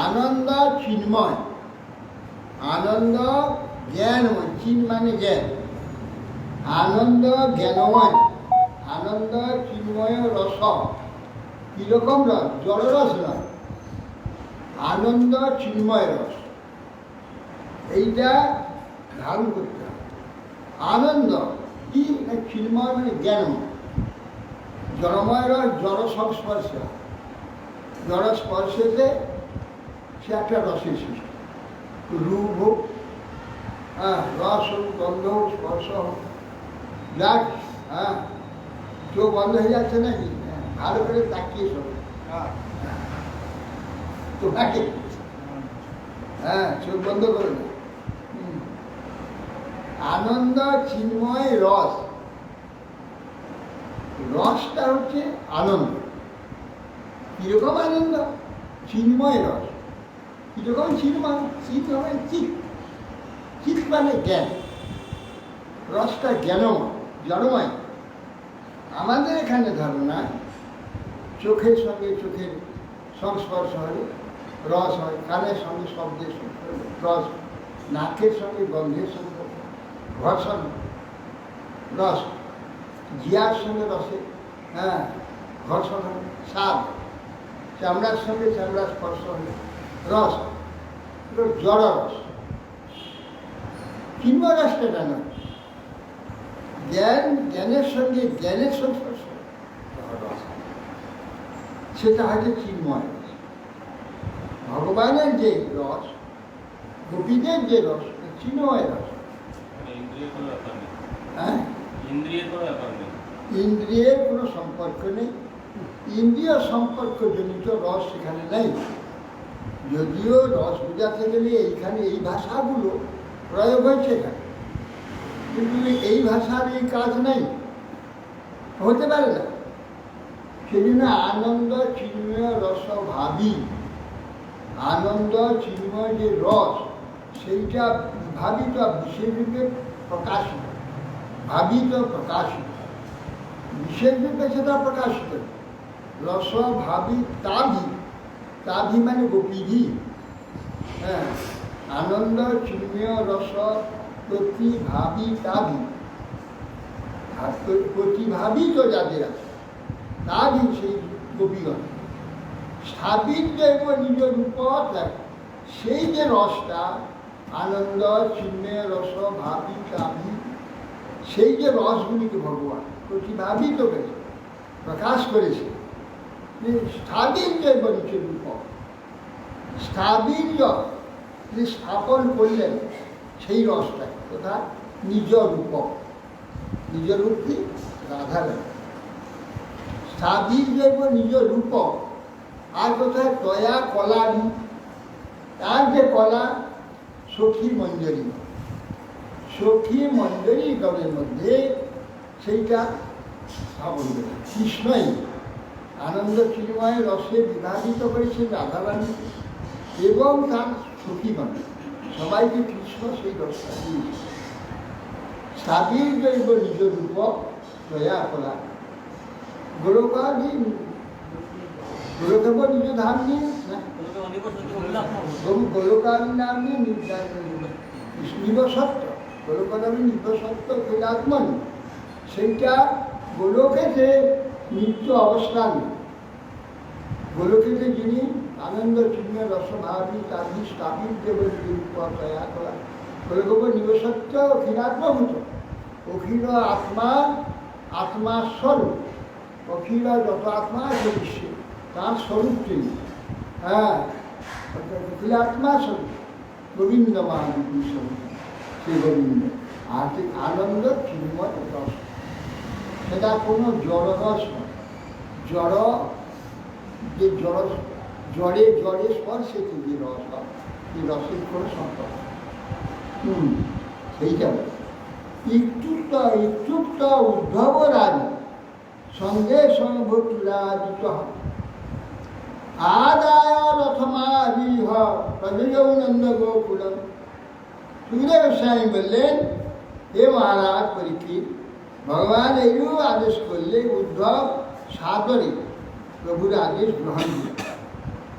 আনন্দ চিন্ময়, আনন্দ জ্ঞানময়, চিন মানে জ্ঞান, আনন্দ জ্ঞানময়, আনন্দ চিন্ময় রস। কিরকম রস? জড় রস নয়, আনন্দ চিন্ময় রস। এইটা ধারণ করতে হবে। আনন্দ কি? চিন্ময় মানে জ্ঞানময়। জড়ময় রস জড় সংস্পর্শ, জড় স্পর্শেতে সে একটা রসের সৃষ্টি। রূপ হোক, রস হোক, গন্ধ হোক, স্পর্শ হোক, যাক চোখ বন্ধ হয়ে যাচ্ছে নাকি? ভালো করে তাকিয়ে সব তোমাকে চোখ বন্ধ করে না। আনন্দ চিন্ময় রস, রসটা হচ্ছে আনন্দ। কিরকম আনন্দ? চিন্ময় রস। কিরকম চিন্ময়? চিৎ মানে চিৎ, চিৎ মানে জ্ঞান। রসটা জ্ঞানময়, জড়ময়। আমাদের এখানে ধারণা চোখের সঙ্গে চোখের সংস্পর্শ হলে রস হয়, কানের সঙ্গে শব্দের রস, নাকের সঙ্গে গন্ধের সঙ্গে ঘর্ষণ রস, জিয়ার সঙ্গে রসে ঘর্ষণ হয়, স্বাদ, চামড়ার সঙ্গে চামড়ার স্পর্শ হলে রস, জড় রস। চিন্ময় রসটা কেন? জ্ঞানের সঙ্গে জ্ঞানের সংস্পর্শ সেটা হচ্ছে চিন্ময় রস। ভগবানের যে রস, গোপীদের যে রস, চিন্ময় রস। ইন্দ্রিয়ের কোনো সম্পর্ক নেই, ইন্দ্রিয় সম্পর্কজনিত রস সেখানে নেই। যদিও রস বোঝাতে গেলে এইখানে এই ভাষাগুলো প্রয়োগ হয়েছে এখানে, কিন্তু এই ভাষার এই কাজ নেই, হতে পারে না। সেই জন্য আনন্দ চিন্ময় রস ভাবি, আনন্দ চিন্ময় যে রস সেইটা ভাবিত বিশেষ রূপে প্রকাশিত, ভাবিত প্রকাশিত, বিশেষ রূপে সেটা প্রকাশিত। রস ভাবি তাভি, তাভি মানে গোপীধি। আনন্দ চিন্ময় রস প্রতিভাবি তাভি, প্রতিভাবিত যাদের আছে তাভি সেই গোপীগণ। স্থাপিত নিজ রূপ, সেই যে রসটা আনন্দ চিন্ময় রস ভাবি তাভি, সেই যে রসগুলিকে ভগবান প্রতিভাবিত করেছে, প্রকাশ করেছে। স্থাবীর্য বলছে রূপ, স্থাবীর্য তিনি স্থাপন করলেন, সেই রসটা তথা নিজ রূপক। নিজ রূপ কি? রাধারানী। স্বাধীন জৈব নিজ রূপক। আর কোথায় তয়া কলানি, তার যে কলা সখী মঞ্জরী, সখী মঞ্জরী গণের মধ্যে সেইটা স্থাপন করে কৃষ্ণই আনন্দ চিন্ময় রসে বিভাজিত করেছেন রাধারানী এবং তার সখীগণ সবাইকে কৃষ্ণ সেই রসটা দিয়েছে। স্বাধীন জৈব নিজ রূপক তয়া কলা গোলকাদি গোলকেব নিজ ধাম নিয়ে গোলকাদি নাম নিয়ে নিবসত্ব, গোলকাদি নিবসত্ব ক্রীড়াত্মন, সেইটা গোলকেতে নিত্য অবস্থান। গোলকেতে যিনি আনন্দ চিহ্ন রসভাবী তাদি স্থাপিত দেবের তয়া করা গোলকেব নিবসত্ব অখিলাত্মভূত, অখিল আত্মা আত্মাস্বরূপ, অখিল যত আত্মা আছে বিশ্বে তার স্বরূপ তিনি। হ্যাঁ, অখিল আত্মা স্বরূপ গোবিন্দ মহাবীর স্বরূপ, সেই গোবিন্দ। আর আনন্দ চিন্ময় রস, সেটা কোনো জড় রস নয়। জড় যে জড়ে জড়ে স্পর্শে যে রস হয়, সেই রসের কোনো সম্পর্ক সেইটা বলে। ইত্যুক্ত উদ্ধব রাজ সঙ্গে সংভূতুরাজিত আদায় রথমাবিহ প্রজয়ৌ নন্দ গোকুলম। সুখদেব গোস্বামী বললেন, হে মহারাজ পরীক্ষিত, ভগবান এইরূপ আদেশ করলে উদ্ধব সাদরে প্রভুর আদেশ গ্রহণ করে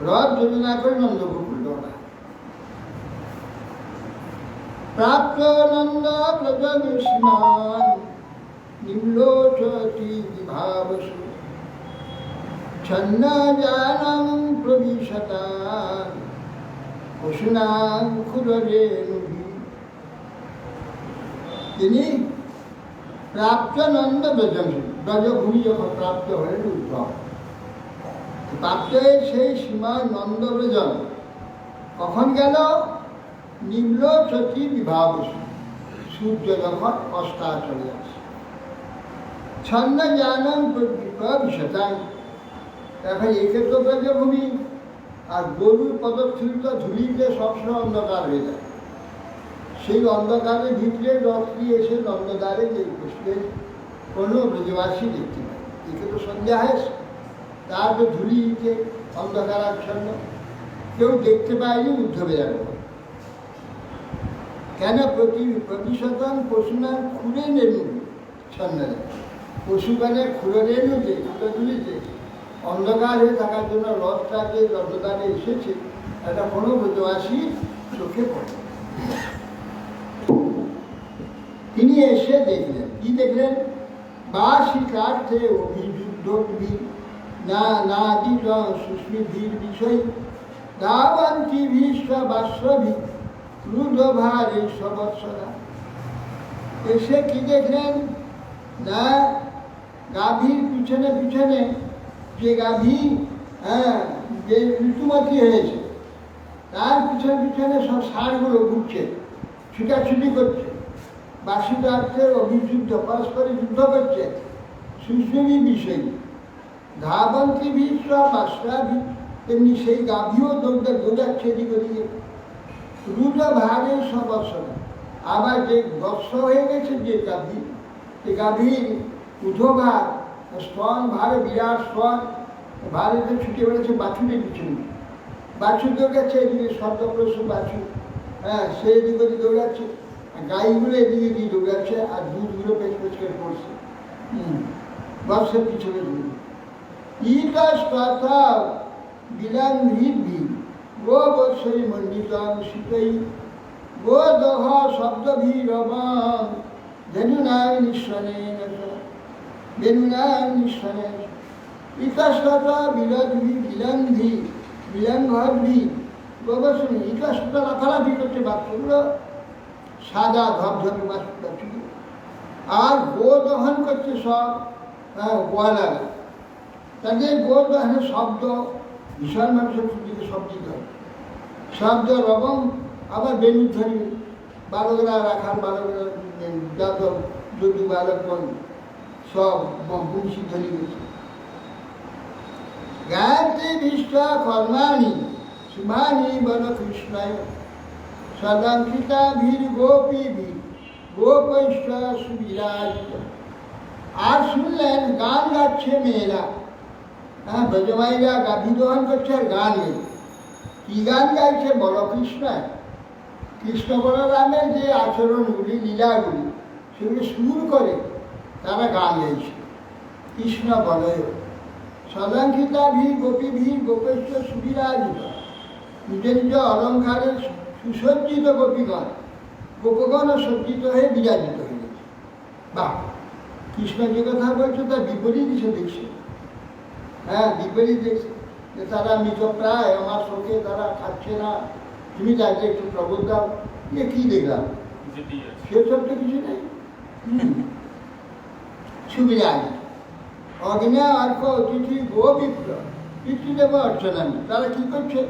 রথ যোজনা করে নন্দগোকুল দৌড়া। প্রাপ্ত নন্দ ব্রজবিস্মান নিম্লোচতি বিভাবসু ছন্ন জানং প্রবিশতান পশুনাং ক্ষুররেণুভি। তিনি প্রাপ্ত নন্দ ব্রজভূমি যখন প্রাপ্ত হলেন উদ্ধব, প্রাপ্ত হয়ে সেই সীমায় নন্দ ব্রজন কখন গেল? নিম্লোচতি বিভাবসু, সূর্য যখন অস্তাচলে আসে। ছন্ন জানং প্রবিশতাং, এখন একে তো ব্রজভূমি, আর গরুর পদচ্ছুরিত ধুলিতে সবসময় অন্ধকার হয়ে যায়। সেই অন্ধকারের ভিতরে রথটি এসে নন্দদ্বারে যে বসলেন, কোনো ব্রজবাসী দেখতে পায়। একে তো সন্ধ্যা হয়েছে, তার তো ধুলিতে অন্ধকার আচ্ছন্ন, কেউ দেখতে পায়নি উদ্ধবে যাবে। কেন? প্রতিশতন পশুনার খুঁড়ে নেনু ছন্নে, পশুগণের খুঁড়ে রেণুতে ধুলিতে অন্ধকার হয়ে থাকার জন্য রথটা যে নন্দদ্বারে এসেছে এটা কোনো ব্রজবাসী চোখে পড়ে। তিনি এসে দেখলেন, কি দেখলেন? বাসিকার্থে অভিযুদ্ধ না নাদিত সুস্মিধীর বিষয় দাবন্তি ভীষ্ম বাস্বভি ক্রুধভারে সবৎসরা। এসে কি দেখলেন? না গাভীর পিছনে পিছনে যে গাভী যে ঋতুমতী হয়েছে তার পিছনে পিছনে সব ষাঁড়গুলো ঘুরছে, ছুটাছুটি করছে, বাসিকার্থের অভিযুদ্ধ পরস্পরে যুদ্ধ করছে। সুস্মিভি বিষয় ধাবন্তি ভীষ্ম বাস্বভি, তেমনি সেই গাভীও দৌড়াচ্ছে এদিক ওদিকে। ক্রুধ ভারে সবৎসরা, আবার যে বৎস হয়ে গেছে যে গাভী, সে গাভীর উধোভার স্তন ভারে, বিরাট স্তন ভারে ছুটে বেড়েছে বাছুরের পিছনে। বাছুর দৌড়াচ্ছে এদিকে, শব্দপ্রসূ বাছুর, সে এদিক ওদিক দৌড়াচ্ছে, গাইগুলো এদিকে এদিকে দৌড়াচ্ছে, আর দুধগুলো পেচ পেচ করে পড়ছে বৎসের পিছনে দৌড়ে। ইকাশ কথা বিলাঙ্ঘিভি গো বৎসই মণ্ডিতং শীতৈ গো দহ শব্দভিরবং ধেনুনাং নিঃসনেন ধেনুনাং নিঃসনেন। ইকাশ কথা বিলাঙ্ঘি বিলাঙ্ঘি গোবর্ষণী, ইকাশটা লাফালাফি করছে বাচ্চাগুলো, সাদা ধবধবে বাচ্চাগুলো, আর গো দহন করছে সব গোয়ালারা। তাদের গো দহনের শব্দ ভীষণ মানুষের দিকে শব্দিত হয়, শব্দ রবং, আবার বেণুধ্বনি বালকরা রাখার বালকরা যত যদু বালকগণ সব বংশী ধরে গেছে। গায়ত্রী বিশ্ব কর্মাণি শুভানি বল কৃষ্ণায় সদাঙ্কিতা ভীর গোপী ভীর গোপৈশ্ব সুবিরাজ। আর শুনলেন গান গাচ্ছে মেয়েরা, হ্যাঁ ব্রজমাইরা গাভী দহন করছে আর গান গাইছে। কি গান গাইছে? বল কৃষ্ণায়। কৃষ্ণ বলরামের যে আচরণগুলি লীলাগুলি সেগুলি সুর করে তারা গান গাইছে। কৃষ্ণ বলয় সদাঙ্কিতা ভীর গোপী ভীর গোপেশ্ব সুবিরাজিত। নিজ নিজ অলঙ্কারের সুসজ্জিত গোপীগণ গোপগণ সজ্জিত হয়ে বিরাজিত হয়ে গেছে। বাহ, কৃষ্ণ যে কথা বলছে তার বিপরীত সে দেখছে। হ্যাঁ, বিপরীত দেখছে যে তারা মৃতপ্রায়, আমার শোকে তারা খাচ্ছে না, তুমি তাকে একটু প্রবোধ দাও। এ কি দেখলাম? সেসব তো কিছু নেই। সুবিরাজ অগ্নি অর্ক অতিথি গো বিপ্র পিতৃদেব অর্চনামি। তারা কি করছে?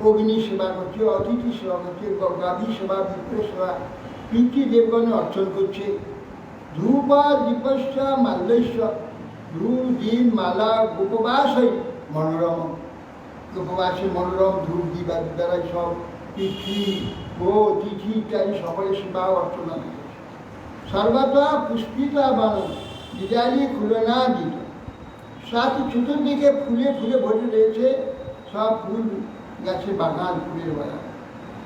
অগ্নি সেবা করছে, অতিথি সেবা করছে, গাভী সেবা, বিপ্র সেবা, পিতৃদেবগণে অর্চন করছে। ধূপ দীপস্য মাল্যস্য, ধূপ দীপ মালা উপবাসই মনোরম। উপবাসে মনোরম ধূপ দীপা দ্বারা সব পিতৃ গো অতিথি ইত্যাদি সকলে সেবা অর্চনা করছে। সর্বদা পুষ্পিত বান বিজালি খুলনা দিত। সাথে চতুর্দিকে ফুলে ফুলে ভরে রয়েছে সব ফুল গাছে বাগান, ফুলের বাগান।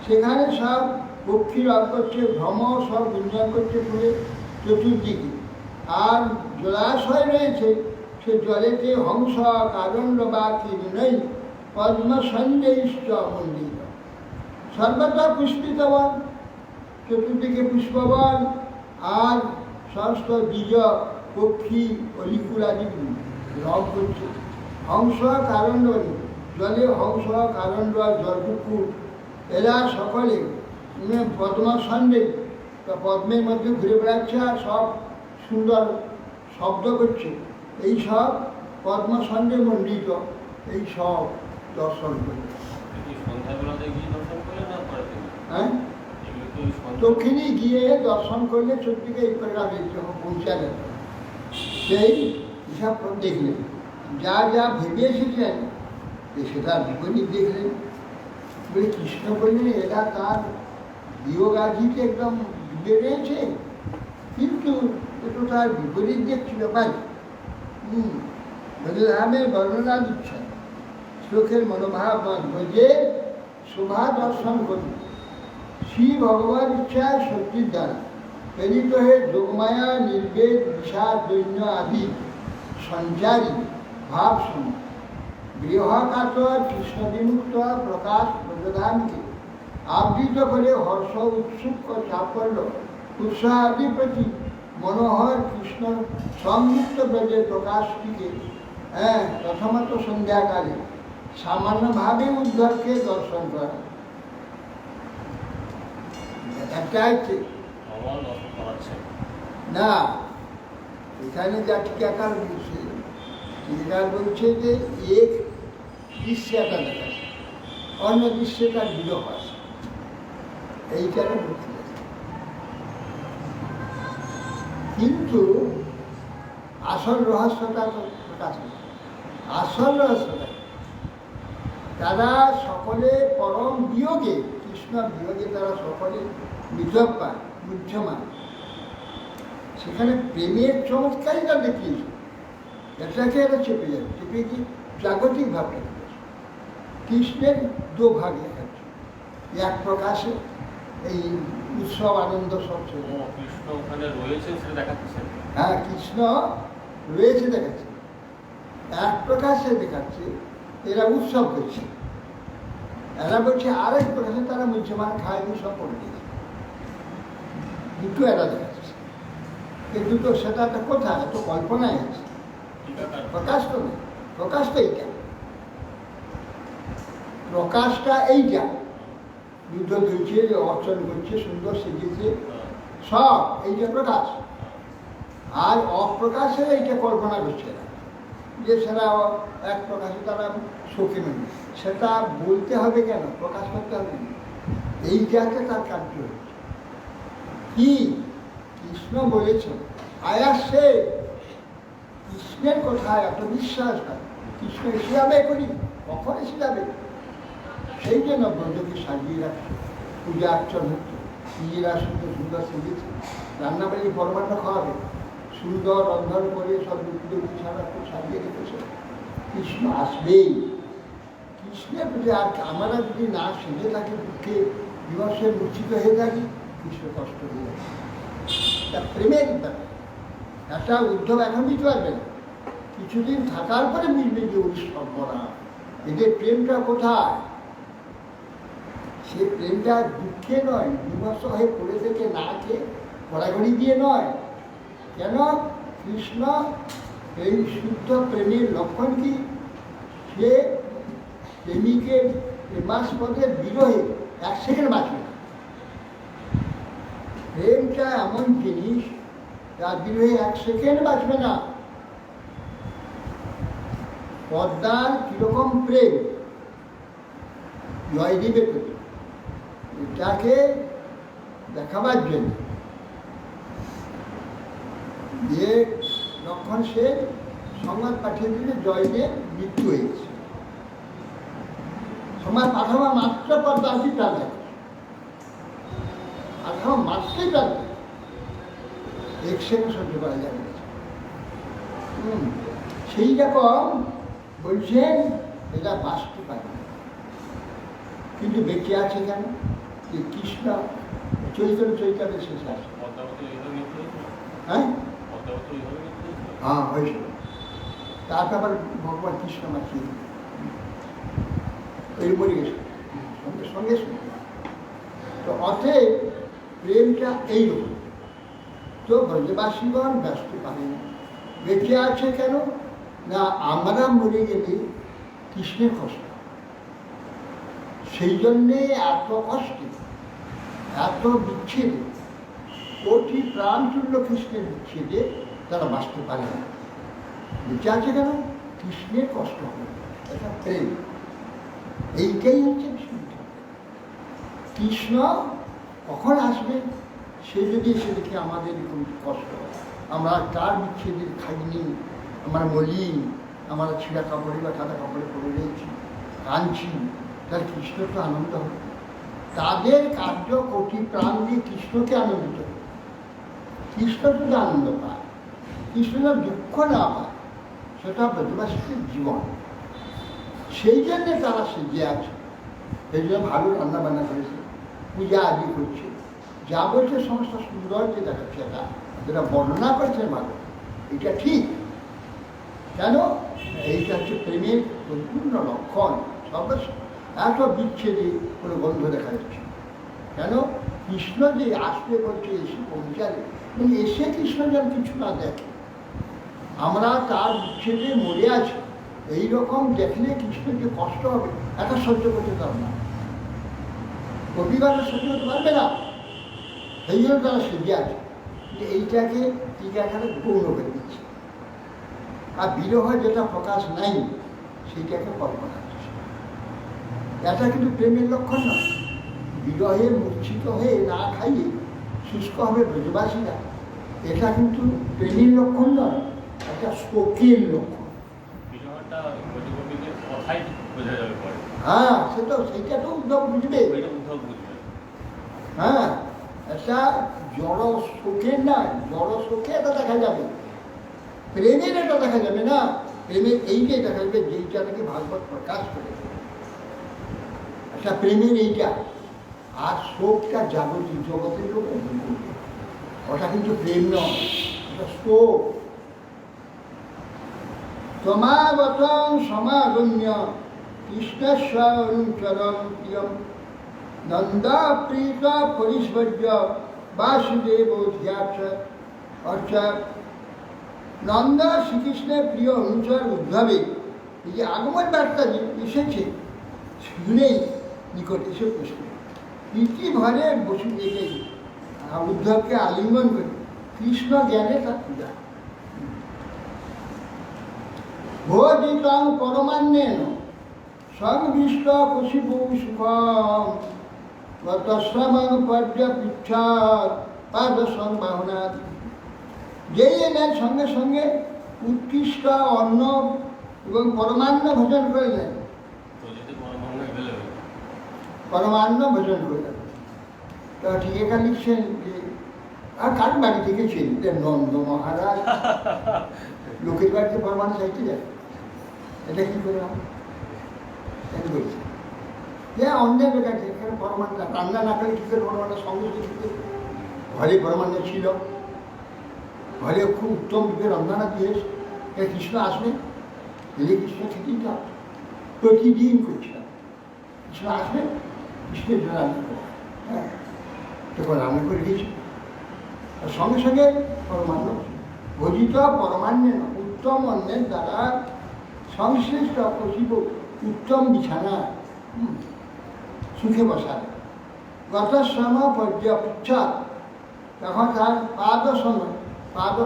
সেখানে সব পক্ষী রব করছে, ভ্রমর সব গুঞ্জন করছে ফুলে চতুর্দিকে। আর জলাশয় রয়েছে, সে জলেতে হংস কাদণ্ড বা কিরণই পদ্ম সঞ্জয়িষ্ট মন্দির। সর্বদা পুষ্পিত বন, চতুর্দিকে পুষ্পবন, আর সমস্ত বীজ পক্ষী অলিকুলাদি রব করছে। হংস কারণ্ড, জলে হংস কারণ্ড জলপুকুর এরা সকলে পদ্মাসণ্ডে পদ্মের মধ্যে ঘুরে বেড়াচ্ছে আর সব সুন্দর শব্দ করছে। এই সব পদ্মাসণ্ডে মণ্ডিত, এই সব দর্শন করছে। হ্যাঁ, দক্ষিণে গিয়ে দর্শন করলে চোখটিকে এই করে যখন পৌঁছা যাবে সেই হিসাব দেখলেন। যা যা ভেবে এসেছেন সেটা বিপরীত দেখলেন। বলে কৃষ্ণ বললেন এরা তার বিয়োগাধিতে একদম ডুবে রয়েছে, কিন্তু একটু তার বিপরীত দেখছিল ভাই। বলরামের বর্ণনা দিচ্ছেন, শ্লোকের মনোভাব যে শোভা দর্শন করুন। শ্রী ভগবান ইচ্ছায় শক্তির দ্বারা প্রেরিত হয়ে যোগমায়া নির্বেদ বিষাদ দৈন্য আদি সঞ্চারী ভাব সময় গৃহকাতর কৃষ্ণ বিমুক্ত প্রকাশ ব্রজধামকে আবৃত করে হর্ষ উৎসুক সাফল্য উৎসাহ আদি প্রতি মনোহর কৃষ্ণ সংযুক্ত ব্রজের প্রকাশটিকে প্রথমত সন্ধ্যাকালে সামান্যভাবে উদ্ধবকে দর্শন করা। একটা হচ্ছে না, এখানে যা টিকাকার বলছে, টিকাকার বলছে যে এক দৃশ্যটা দেখাচ্ছে, অন্য দৃশ্যে তার বিরোধ আছে, এইখানে বলতে। কিন্তু আসল রহস্যটা তো প্রকাশ হচ্ছে। আসল রহস্যটা তারা সকলে পরম বিয়োগে, কৃষ্ণ বিয়োগে তারা সকলে বিজব্বা মুহ্যমান। সেখানে প্রেমের চমৎকারিতা দেখিয়েছে, এটাকে এরা চেপে যাবে, চেপে গিয়ে জাগতিক ভাবটা দেখাচ্ছে। কৃষ্ণের দু ভাগ দেখাচ্ছে, এক প্রকাশে এই উৎসব আনন্দ সব চলে। কৃষ্ণ ওখানে রয়েছে সেটা দেখাচ্ছে। হ্যাঁ, কৃষ্ণ রয়েছে দেখাচ্ছে, এক প্রকাশে দেখাচ্ছে এরা উৎসব করছে। এরা বলছে আরেক প্রকাশে তারা মুহ্যমান খায়নি সব করে দিয়েছে। দুটো এরা দেখাচ্ছে, কিন্তু তো সেটা তো কোথায়, তো কল্পনায় আছে, প্রকাশ তো নেই। প্রকাশ তো এইটা, প্রকাশটা এইটা যুদ্ধ ধরছে, অর্চন করছে, সুন্দর সেজেছে, সব এইটা প্রকাশ। আর অপ্রকাশে এইটা কল্পনা করছে না, যে সেটা এক প্রকাশে তারা শোকে নেবে। সেটা বলতে হবে কেন, প্রকাশ করতে হবে, এইটাকে তার কার্য হচ্ছে। কি কৃষ্ণ বলেছেন আয়াসে কৃষ্ণের কথায় এত বিশ্বাস হয়, কৃষ্ণ এসে যাবে করি, কখন এসে যাবে? সেই জন্য ব্রজকে সাজিয়ে রাখছে, পূজা অর্চনা হচ্ছে, নিজেরা সুন্দর সুন্দর সেজেছে, রান্নাবাড়ি পরমান্ন খাওয়াবে, সুন্দর রন্ধন করে সব দুঃখ বিছানা খুব সাজিয়ে রেখেছে। কৃষ্ণ আসবেই। কৃষ্ণের প্রতি আর আমরা যদি না সেজে থাকি, দুঃখে বিমর্ষে মূর্ছিত হয়ে থাকি, কৃষ্ণ কষ্ট হয়ে যাবে। তা প্রেমের ব্যাপার একটা উদ্ধব এখন দিতে পারবে না, কিছুদিন থাকার পরে বুঝবে যে ওই সর্বনা এদের প্রেমটা কোথায়। সে প্রেমটা দুঃখে নয়, বিমর্ষ হয়ে পড়ে থেকে না খেয়ে গড়াগড়ি দিয়ে নয়। কেন? কৃষ্ণ এই শুদ্ধ প্রেমের লক্ষণ কি? সে প্রেমিকের প্রেমাস্পদের বিরহে এক সেকেন্ড বাঁচবে না। প্রেমটা এমন জিনিস যার বিরহে এক সেকেন্ড বাঁচবে না। পদ্মার কিরকম প্রেম জয়দেবের প্রতি, এটাকে দেখাবার জন্য যে লক্ষণ সেন সংবাদ পাঠিয়ে দিলে জয়দেব মৃত্যু হয়েছে। সংবাদ পাঠানো মাত্র পদ্মা আসি প্রাণ দেখে, পাঠানো মাত্রই প্রাণ দেখে, এক সেকেন্ড সহ্য করা যাবে না। সেই রকম বলছেন এটা বাঁচতে পারে, কিন্তু বেঁচে আছে কেন? যে কৃষ্ণ চৈতন্যের শেষে আসে। হ্যাঁ হ্যাঁ হয়েছিল। তারপর আবার ভগবান কৃষ্ণ মাখিয়ে ওই মরে গেছে সঙ্গে সঙ্গে সঙ্গে। তো অতএব প্রেমটা এইরকম। তো ব্রজবাসীগণ ব্যস্ত পারে না। বেঁচে আছে কেন? না আমরা মরে গেলে কৃষ্ণের কষ্ট, সেই জন্যে এত কষ্টে, এত বিচ্ছেদে, কোটি প্রাণ তুল্য কৃষ্ণের বিচ্ছেদে তারা বাঁচতে পারে না। বেঁচে আছে কেন? কৃষ্ণের কষ্ট হবে, এটা প্রেম। এইটাই হচ্ছে কৃষ্ণ কখন আসবে? সে যদি এসে দেখে আমাদের এরকম কষ্ট, আমরা কার বিচ্ছেদের খাইনি, আমরা মলিন, আমরা ছিঁড়া কাপড়ে বা সাদা কাপড়ে পড়ে রয়েছি, কাঁদছি, তার কৃষ্ণ তো আনন্দ হবে। তাদের কার্য কোটি প্রাণ দিয়ে কৃষ্ণকে আনন্দিত হবে। কৃষ্ণ শুধু আনন্দ পায়, কৃষ্ণ দুঃখ না পায়, সেটা ব্রজবাসীদের জীবন। সেই জন্যে তারা সেজে আছে, সেই জন্য ভালো রান্না বান্না করেছে, পূজা আদি করছে, যা বলছে সমস্ত সুন্দরকে দেখাচ্ছে। এটা বর্ণনা করছে ভালো, এটা ঠিক। কেন? এইটা হচ্ছে প্রেমের পরিপূর্ণ লক্ষণ। সর্বস্ব এত বিচ্ছেদে কোনো গন্ধ দেখা যাচ্ছে কেন? কৃষ্ণ যে আসবে বলছে, এসে পৌঁছাবে, কিন্তু এসে কৃষ্ণ যেন কিছু না দেখে, আমরা তার বিচ্ছেদে মরে আছি, এইরকম দেখলে কৃষ্ণের যে কষ্ট হবে এটা সহ্য করতে পারবে না, কবিবারে সহ্য করতে পারবে না। সেই জন্য তারা সেজে আছে, যে এইটাকে টিকাখানে গৌণ করে দিচ্ছে। আর বিরহ যেটা প্রকাশ নাই সেইটাকে কল্পনা করছে। এটা কিন্তু প্রেমের লক্ষণ নয়। বিরহে মূর্ছিত হয়ে না খাইয়ে শুষ্ক হবে ব্রজবাসীরা, এটা কিন্তু প্রেমের লক্ষণ নয়, এটা শোকের লক্ষণ। হ্যাঁ, সেইটা তো উদ্ধব বুঝবে। হ্যাঁ, এটা জড় শোকের নয়, জড় শোকে এটা দেখা যাবে, প্রেমের এটা দেখা যাবে না। প্রেমের এইটাই দেখা যাবে যেইটা নাকি ভাগবত প্রকাশ করে, আচ্ছা প্রেমের এইটা। আর শোকটা জাগতিক জগতের লোক অনুভব করবে, ওটা কিন্তু প্রেম নয়, ওটা শোক। তমাবতং সমাগম্য কৃষ্ণস্বরং প্রিয়ম নন্দা প্রীত পরিস্বর্য বাসুদেব অর্থাৎ নন্দা শ্রীকৃষ্ণের প্রিয় অনুচর উদ্ধবে এই যে আগমন বার্তা এসেছে, শুনেই নিকট এসে প্রশ্ন প্রীতি ভরে বসু এটাই উদ্ধবকে আলিঙ্গন করে কৃষ্ণ জ্ঞানে তার পূজা। ভোজিতং পরমান্যেন সংবিষ্ট পশিপু সুখম তস্মাং পর্যপৃচ্ছাৎ পাদসং বাহনা, যেই এলেন সঙ্গে সঙ্গে উৎকৃষ্ট অন্ন এবং পরমান্ন ভোজন করলেন। তো যদি পরমাণু এভেলেবেল পরমান্ন ভোজন করলেন। তো টিকা লিখছেন যে আর কার বাড়ি থেকে ছিলেন নন্দ মহারাজ, লোকের বাড়িতে পরমান্ন চাইতে যায়, এটা কি করে হয়? এটা বলছি যে অন্যের কাছে এখানে পরমান্ন রান্না না করে কী করে পরমান্ন সঙ্গে ঘরে পরমান্ন ছিল, ঘরে খুব উত্তম রূপে রন্ধনা দিয়েছে। কৃষ্ণ আসবে, এলে কৃষ্ণ খেতেই তো প্রতিদিন করছিলাম, কৃষ্ণ আসবে, কৃষ্ণের জন্য রান্না করে, হ্যাঁ তখন রান্না করে দিয়েছি। আর সঙ্গে সঙ্গে পরমান্ন ভোজিত পরমান্নে উত্তম অন্নের দ্বারা সংশ্লিষ্ট পশিব উত্তম বিছানা সুখে বসার গত সময় পর্যাপ্ত, তখন তার পাদ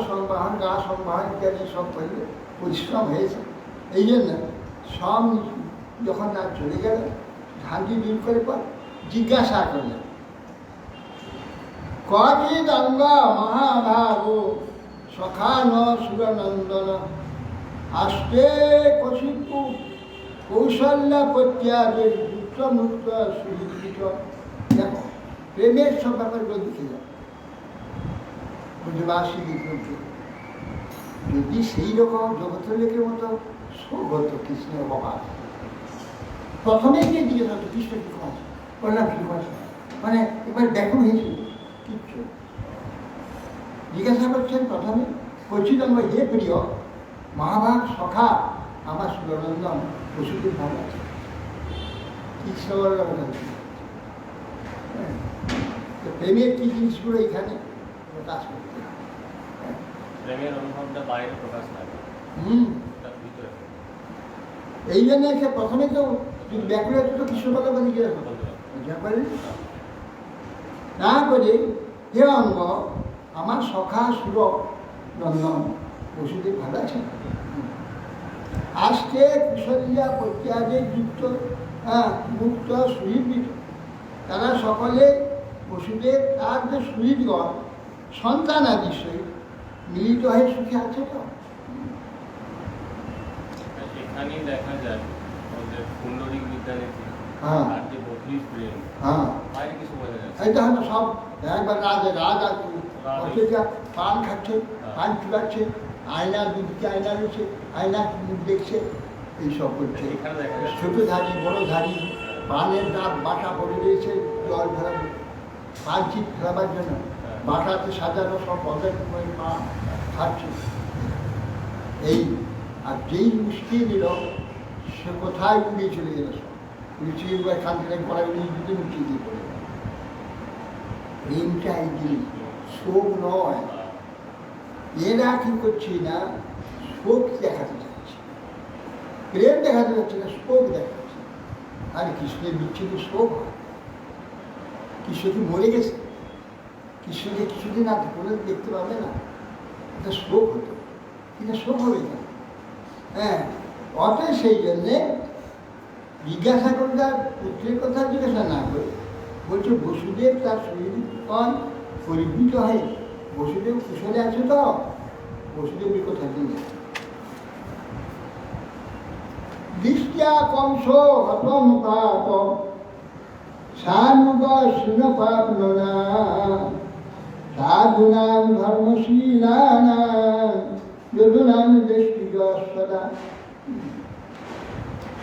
সংবাহন গা সংবাহন ইত্যাদি সব করলে পরিশ্রম হয়েছে। এই জন্য সব যখন তার চলে গেল ধানটি দূর করে পর জিজ্ঞাসা করলেন, কচিদ অঙ্গ মহাভাগ সখা ন সুরনন্দন আস্তে কশিপু কৌশল্য প্রত্যাগে যুক্ত মুক্ত সুবিদিত। দেখো প্রেমের সব ব্যাপারগুলো লিখে যাও, বুঝবাসী লিখে যদি সেই রকম জগতের লেখের মতো সৌগত কৃষ্ণের বাবা প্রথমে গিয়ে জিজ্ঞেস করতো কৃষ্ণ কি আছে, বললাম কি আছে, মানে এবার দেখো হয়েছিল কিচ্ছু জিজ্ঞাসা করছেন। প্রথমে কচিদম হে প্রিয় মহাভাগ সখা আমার সুরনন্দন পশুদের ভালো আছে, কৃষ্ণ প্রেমের কি জিনিসগুলো এখানে প্রকাশ করতে, প্রেমের অনুভবটা বাইরে প্রকাশ লাগে, তার ভিতরে। এই জন্য প্রথমে তো ব্যাকুল তো কৃষ্ণ কথা বলে গিয়ে না করে হে অঙ্গ আমার সখা সুর নন্দন পশুদের ভালো আছে, আজকে কুশলিয়া প্রত্যাগে যুক্ত মুক্ত সুহৃদ, তারা সকলে পশুদের তার যে সুহৃদগণ সন্তান আদি সহিত মিলিত হয়ে সুখে আছে। তো এখানেই দেখা যায় আমাদের পুণ্ডরিক বিদ্যানীতি হ্যাঁ আর যে বকরির প্রেম, হ্যাঁ বাইরে কিছু বোঝা যাচ্ছে। এইটা হলো সব একবার রাজ পান খাচ্ছে, পান চুলাচ্ছে, আয়না দুদিকে আয়না রয়েছে, আয়না মুখ দেখছে, এইসব করছে। এখানে দেখা যাচ্ছে ছোট ধারি বড় ধারি পানের দাঁত বাটা পড়ে রয়েছে, জল ধরা পান চিপ ফেলাবার জন্য বাটাতে সাজানো সব পদের পা খাচ্ছে। এই আর যেই মুশকি দিল সে কোথায় উড়িয়ে চলে গেল, সব উড়িয়ে গেল এখান থেকে পড়া উড়িয়ে দিতে মুখিয়ে দিয়ে পড়ে গেল। প্রেমটা এই জিনিস, শোক নয়। এরা কি করছি না, শোক দেখাতে চাচ্ছি, প্রেম দেখাতে যাচ্ছে না, শোক দেখাচ্ছে। আর কৃষ্ণের বিচ্ছেদে শোক হয়, কৃষ্ণ কি মরে গেছে, কৃষ্ণকে কিছুদিন আর কোনো দেখতে পাবে না, এটা শোক হতো, এটা শোক হবে না। হ্যাঁ অতএব সেই জন্যে জিজ্ঞাসা করে তার পুত্রের কথা জিজ্ঞাসা না করে বলছে বসুদেব তার শরীর কন পরিবৃত হয়, বসুদেব কুশলে আছে তো, বসুদেবের কথা দিয়ে দৃষ্টিয়া কংস হতম পাপ সানুগ শুন পাপ না সাধুনাম ধর্মশীলানাম যদুনাম দৃষ্টিগ সদা।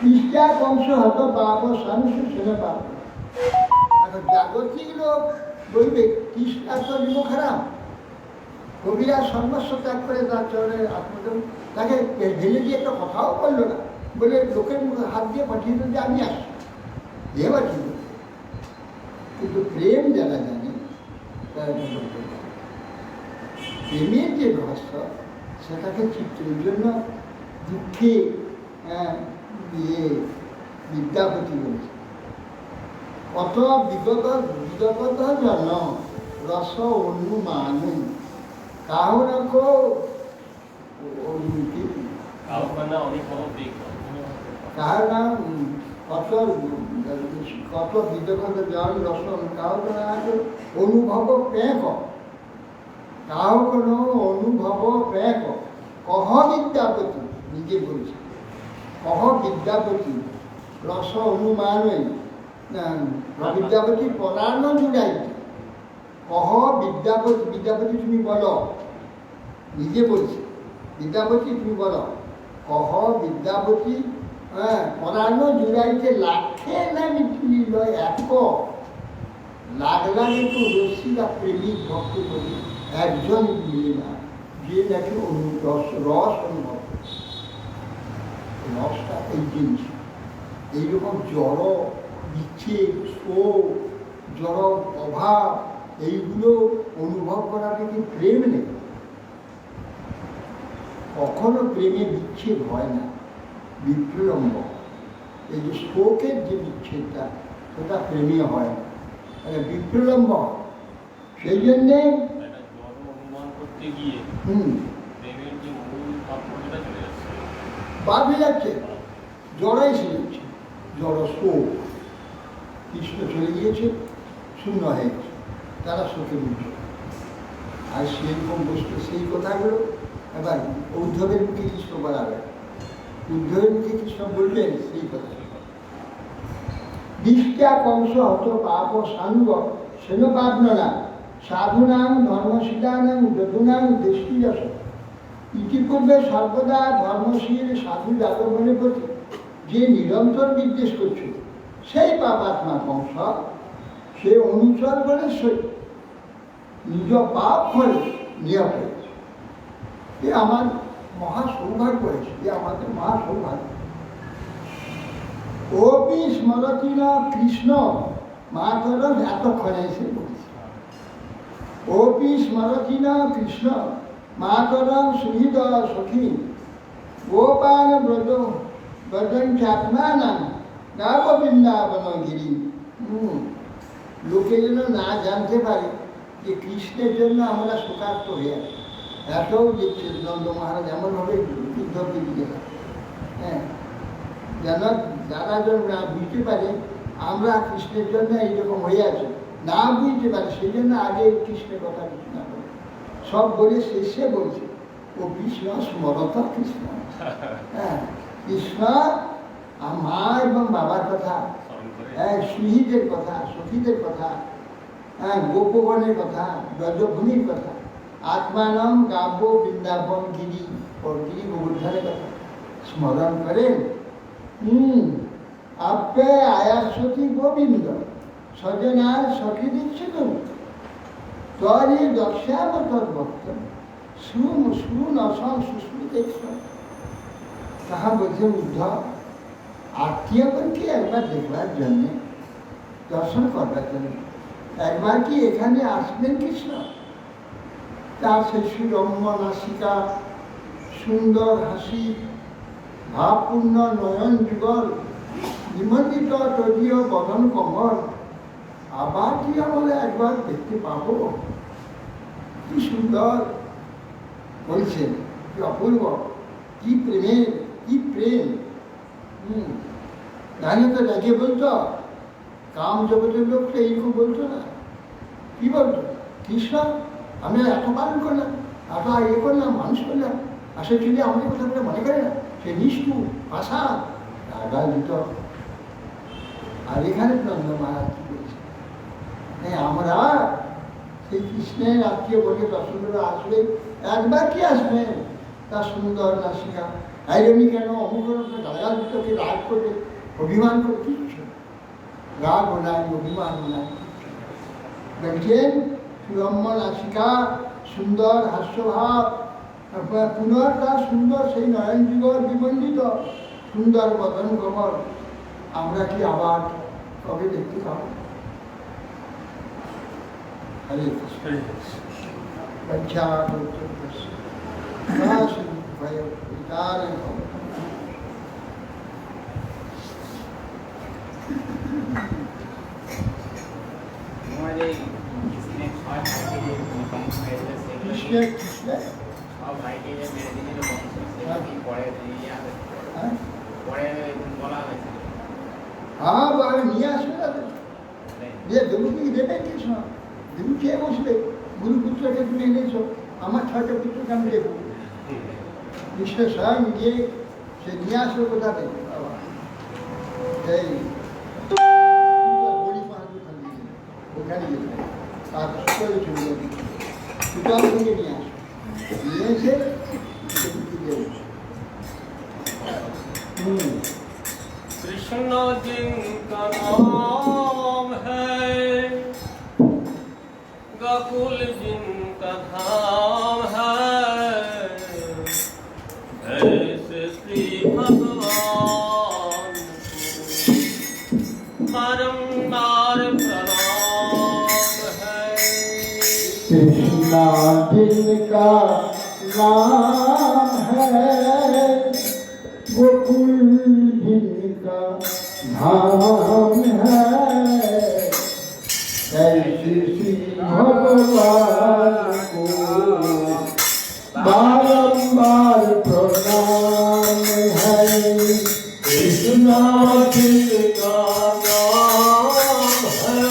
দৃষ্টিয়া কংস হত পাপ সানুষ শুন পাপ। এখন জাগতিক লোক বলবে কৃষ্ণ তো বিমুখারাম, কবিরা সর্বস্ব ত্যাগ করে তার চরণের আত্মজন তাকে ঢেলে দিয়ে একটা কথাও বললো না, বলে লোকের মুখে হাত দিয়ে পাঠিয়ে দিল যে আমি আসছি, এবার কি বলবে। কিন্তু প্রেম যারা জানে তারা বলতে পারে প্রেমের যে রহস্য সেটাকে চিত্রের জন্য দুঃখে বিদ্যাপতি বলছে কত বিগত জন রস অনুমানু কাহরকো কাহার নাম কত কত বিগত জন রস কাহর অনুভব প্রেম কাহ কোনো অনুভব প্রেক কহ বিদ্যাপতি, নিজে বলছে কহ বিদ্যাপতি রস অনুমানই বিদ্যাপতি পরাণ জুড়াইতে, কহ বিদ্যাপতি, বিদ্যাপতি তুমি বলো, নিজে বলছে বিদ্যাপতি তুমি বলো, কহ বিদ্যাপতি পরাণ জুড়াইতে লাখে না মিটিল এক লাখ লাখ একটু রসিকা প্রেমিক ভক্ত করি একজন মিলে না, যে নাকি রস অনুভব করছে। রসটা এই জিনিস, এইরকম জড় বিচ্ছেদ, শোক, জড় অভাব, এইগুলো অনুভব করাটা কি প্রেম নেই? কখনো প্রেমে বিচ্ছেদ হয় না, বিপ্রলম্ব। এই যে শোকের যে বিচ্ছেদটা, সেটা প্রেমে হয় না, মানে বিপ্রলম্ব। সেই জন্যে একটা জন্ম অনুমান করতে গিয়ে প্রেমের যে মূল তাৎপর্যটা চলে যাচ্ছে, বাদ হয়ে যাচ্ছে, জড়াই এসে যাচ্ছে, জড় শোক। কৃষ্ণ চলে গিয়েছে, শূন্য হয়ে গেছে, তারা শোকে মুক্ত। আর সেরকম বস্তু সেই কথাগুলো এবার উদ্ধবের মুখে কৃষ্ণ বলাবে, উদ্ধবের মুখে কৃষ্ণ বলবেন সেই কথা। বিষ্টা কংস হত পাপ সাঙ্গ সেন পাবনা সাধুনাং ধর্মশীলানাং যদুনাং দৃষ্টিরস। ইতিপূর্বে সর্বদা ধর্মশীল সাধু যাদবনের প্রতি যে নিরন্তর বিদ্বেষ করছিল, সেই পাপাত্মা কংস সে অনুচর বলে নিজ পাপ ফলে নিহত হয়েছে। এ আমার মহা সৌভাগ্য হয়েছে, এ আমাদের মহা সৌভাগ্য। ওপি স্মরতি না কৃষ্ণ মাতর, এতক্ষণে এসে বলছে ওপি স্মরতি না কৃষ্ণ মাতরম সুহৃদ সখী গোপাল ব্রজ ব্রজন খ্যাতমানা গাব বৃন্দাবন গিরি। লোকে যেন না জানতে পারে যে কৃষ্ণের জন্য আমরা শোকার্ত হয়ে আছি। এতও দেখছে নন্দ মহারাজ এমনভাবে যুদ্ধকে দিকে, হ্যাঁ, যেন যারা যেন না বুঝতে পারে আমরা কৃষ্ণের জন্য এইরকম হয়ে আছি, না বুঝতে পারে, সেই জন্য আগে কৃষ্ণের কথা কিছু না বলে, সব বলে শেষে বলছে ও কৃষ্ণ স্মরত কৃষ্ণ। হ্যাঁ, কৃষ্ণ মা এবং বাবার কথা, হ্যাঁ, সুহৃদের কথা, সখীদের কথা, হ্যাঁ, গোপবনের কথা, ব্রজভূমির কথা, আত্মানম গাব্য বৃন্দাবন গিরি, গিরি গোবর্ধনের কথা স্মরণ করেন। আপে আয়াসতি গোবিন্দ সজনার সখী দিচ্ছে তো তরি দক্ষাব তদ্ভক্ত শুন শুন অসং সুস্মিতে। তাহা বলছে উদ্ধব, আত্মীয়গণকে একবার দেখবার জন্যে, দর্শন করবার জন্য একবার কি এখানে আসবেন কৃষ্ণ? তার সেই সুরম্য নাসিকা, সুন্দর হাসি, ভাবপূর্ণ নয়ন যুগল, নিমন্ত্রিত তদীয় বদন কমল, আবার কি আমরা একবার দেখতে পাবো? কি সুন্দর বলছেন, কি অপূর্ব, কি প্রেমের, কি প্রেম। জানি তো দেখে বলতো, কাম জগতের লোকটা এইরকম বলতো না, কি বলতো? কৃষ্ণ আমি এত পালন করলাম, এত ইয়ে করলাম, মানুষ করলাম, আর সে চলে আমাদের কথা বলে মনে করে না, সে নিষ্ঠু ভাষা রাগা দিত। আর এখানে নন্দ মহারাজ কি বলছে, হ্যাঁ, আমরা সেই কৃষ্ণের আত্মীয় বলে দর্শন করে আসলে একবার কি আসবেন, তার সুন্দর নাসিকা, আইরনি কেন, অমুক গালাগাল দিত, কি রাগ করবে, অভিমান করে, কিচ্ছু রাগও নাই, অভিমানও নাই। দেখছেন সুরম্য নাসিকা, সুন্দর হাস্যভাব, পুনর তার সুন্দর সেই নয়ন যুগল বিমণ্ডিত সুন্দর বদন কমল, আমরা কি আবার কবে দেখতে পাবো? হরে কৃষ্ণ। হ্যাঁ, নিয়ে আসবে তাদের, যে দেবুকে দেবে কৃষ্ণ, দেবু খেয়ে বসবে, গুরুপুত্রকে তুমি এনেছো, আমার ছয়টা পুত্রকে আমি দেখব। কৃষ্ণ স্বয়ং গিয়ে সে নিয়ে আসলো কোথা থেকে বাবা এই বলি বাহাদুর খান দিকে, ওখানে গেছে তার করে চলে যাবে সুতরাং থেকে নিয়ে আসো, নিয়ে এসে कृष्ण जिनका नाम है, गोकुल जिनका धाम है, ऐसे श्री भगवान को बारंबार प्रणाम है। कृष्णा जिनका नाम है, गोकुल जिनका धाम है, ऐसे श्री भगवान को बारंबार प्रणाम है। कृष्णा जिनका नाम है,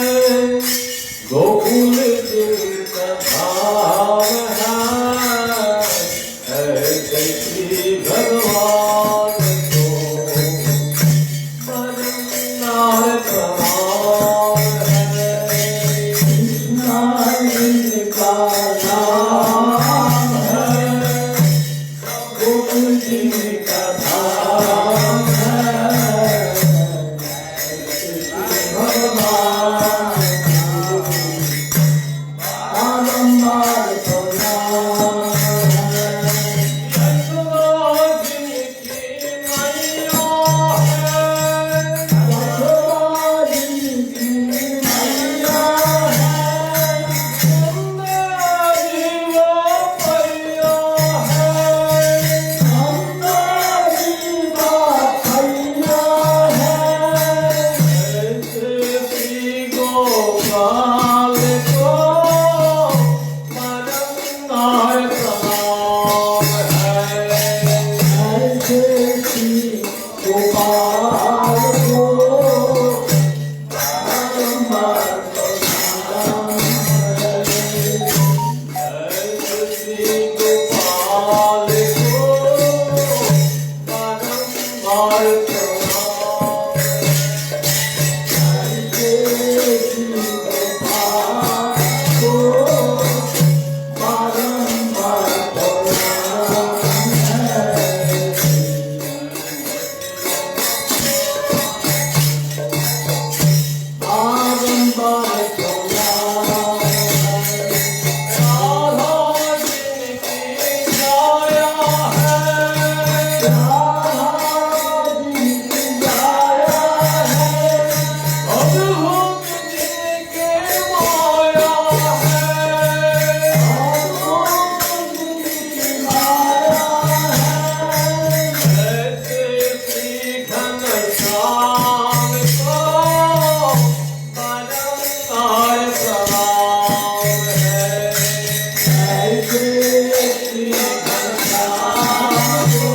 गोकुल जिनका धाम है, ऐसे श्री भगवान को बारंबार प्रणाम है। कृष्णा जिनका नाम है, गोकुल जिनका धाम है, भगवान बारंबार प्रणाम है। यशोदा जिनकी मैया है, यशोदा जिनकी मैया है, नंदा जी वो मैया है, नंदा जी बाप भैया है, ऐसे श्री गोपाल को बारंबार प्रणाम है। ऐसे श्री गोपाल को बारंबार प्रणाम है। ऐसे श्री गोपाल को बारंबार प्रणाम है। ऐसे श्री गोपाल को बारंबार प्रणाम है। बारंबार प्रणाम है। राधा जिनकी छाया है, राधा जिनकी छाया है, अद्भुत जिनके माया है, अद्भुत जिनकी माया है, ऐसे श्री घनश्याम को बारंबार प्रणाम है। ऐसे श्री घनश्याम को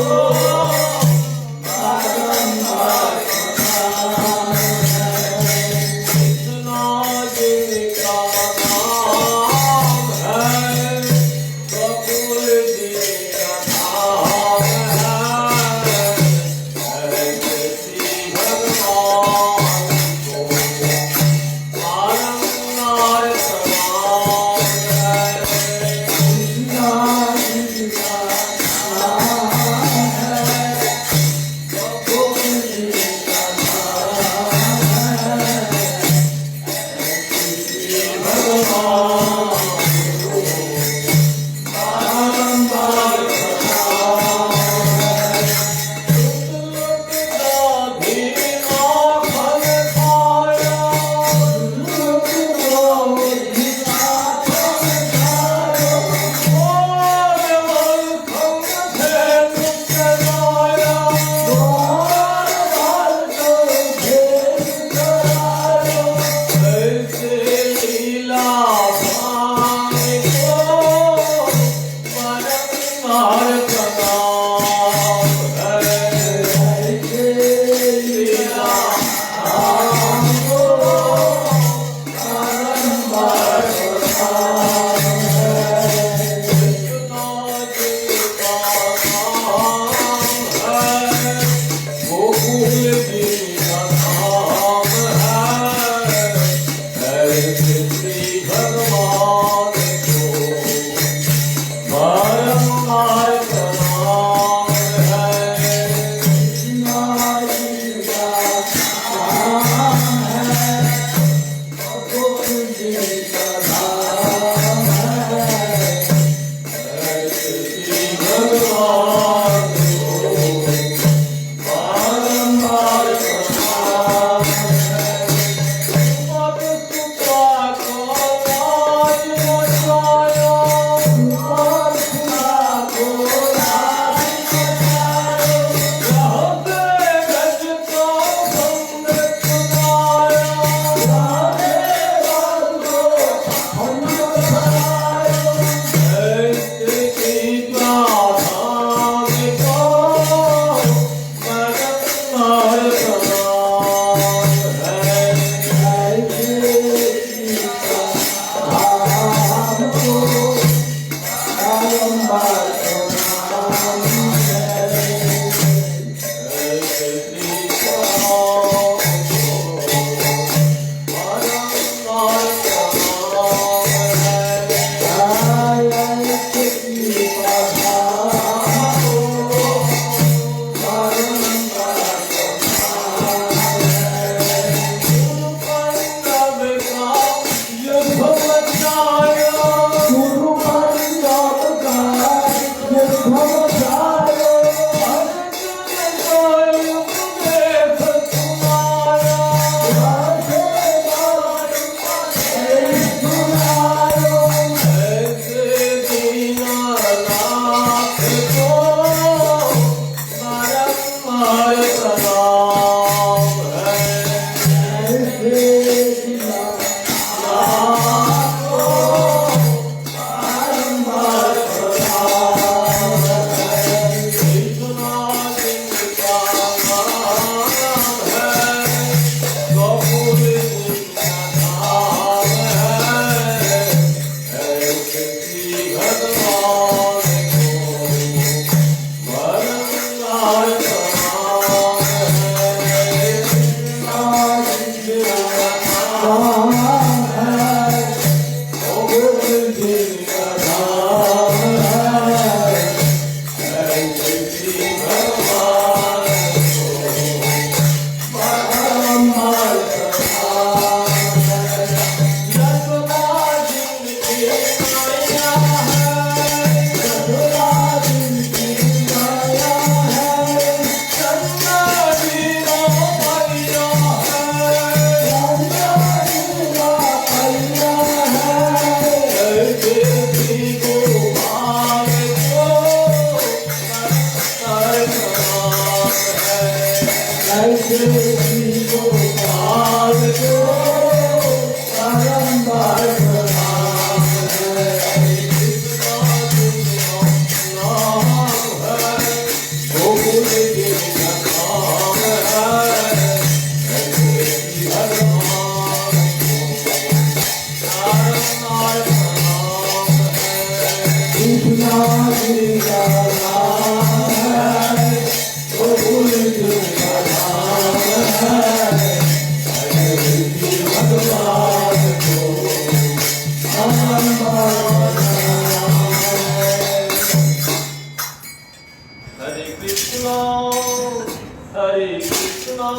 Hare Krishna,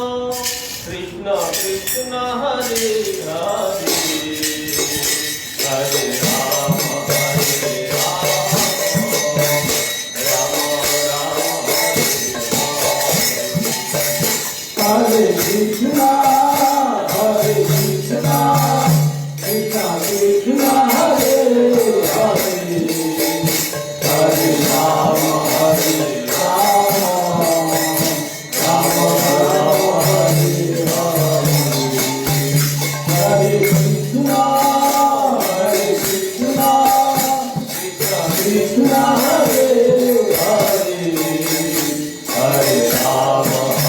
Krishna Krishna, Hare Hare, Hare Rama, Hare Rama, Rama Rama, Hare Krishna, Hare Krishna, Krishna Krishna, Hare Hare, Hare Rama, Hare Rama, Rama Rama, Hare Hare. Hare Krishna, Hare Krishna, Krishna Krishna, Hare Hare, Hare Rama, Hare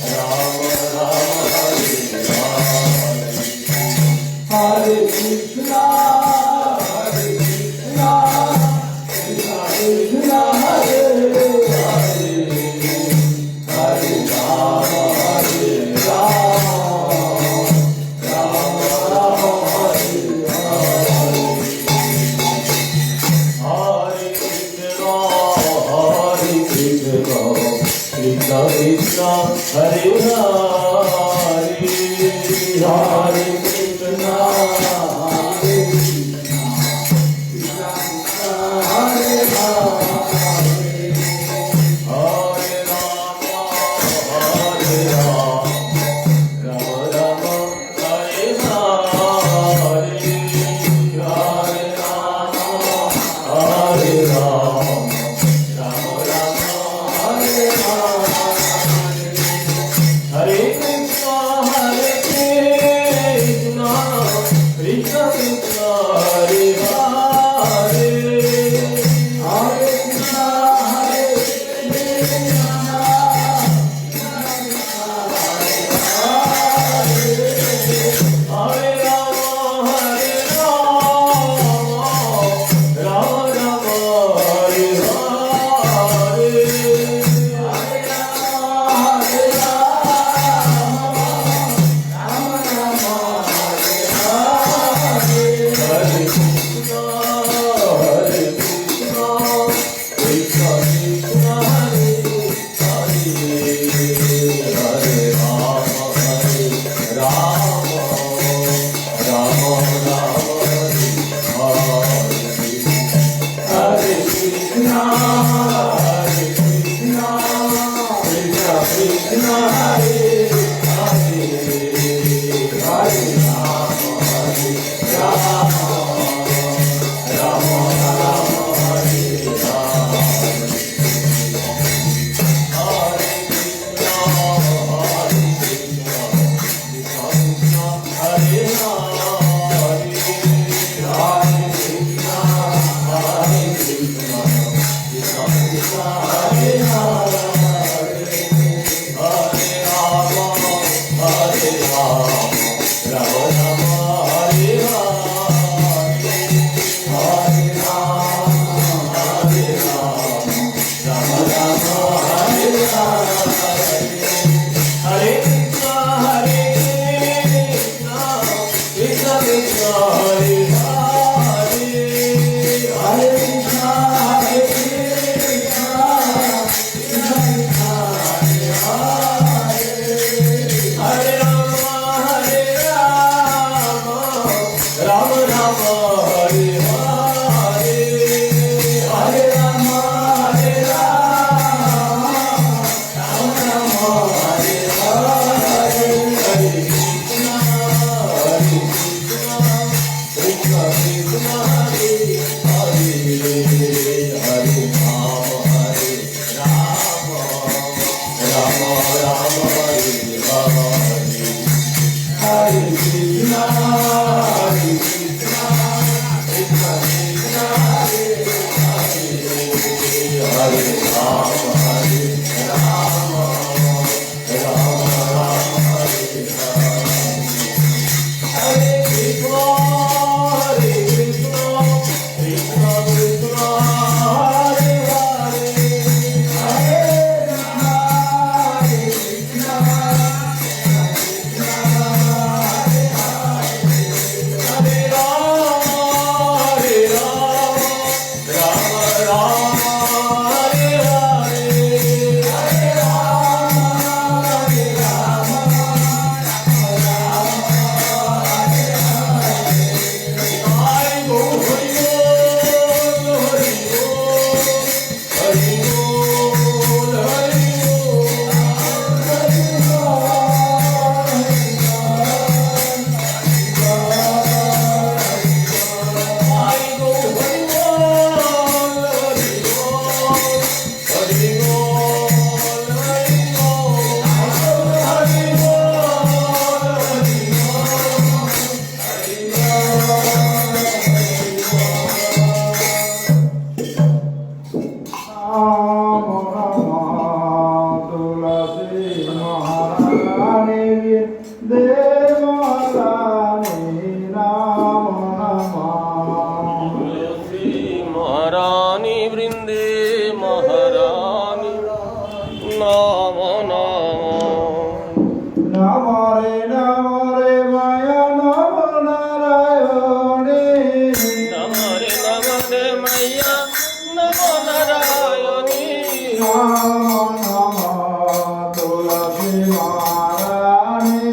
Rama, Rama Rama, Hare Hare. Hare Krishna, Hare Krishna, Krishna Krishna, Hare Hare, Hare Rama, Hare Rama, Rama Rama, Hare Hare. Hare Krishna, Krishna Krishna, Hare Hare, Hare Krishna, Hare Krishna, Krishna Krishna, Hare Hare. Hare Rama, Hare Rama, Rama Rama, Hare Hare, Hare Rama, Hare Rama, Rama Rama, Hare Hare. Hare महारानी वृंदे महारानी नाम नाम नम रे माया नम नारायणी नम रे मैया नम नारायणी नम तुलसी महारानी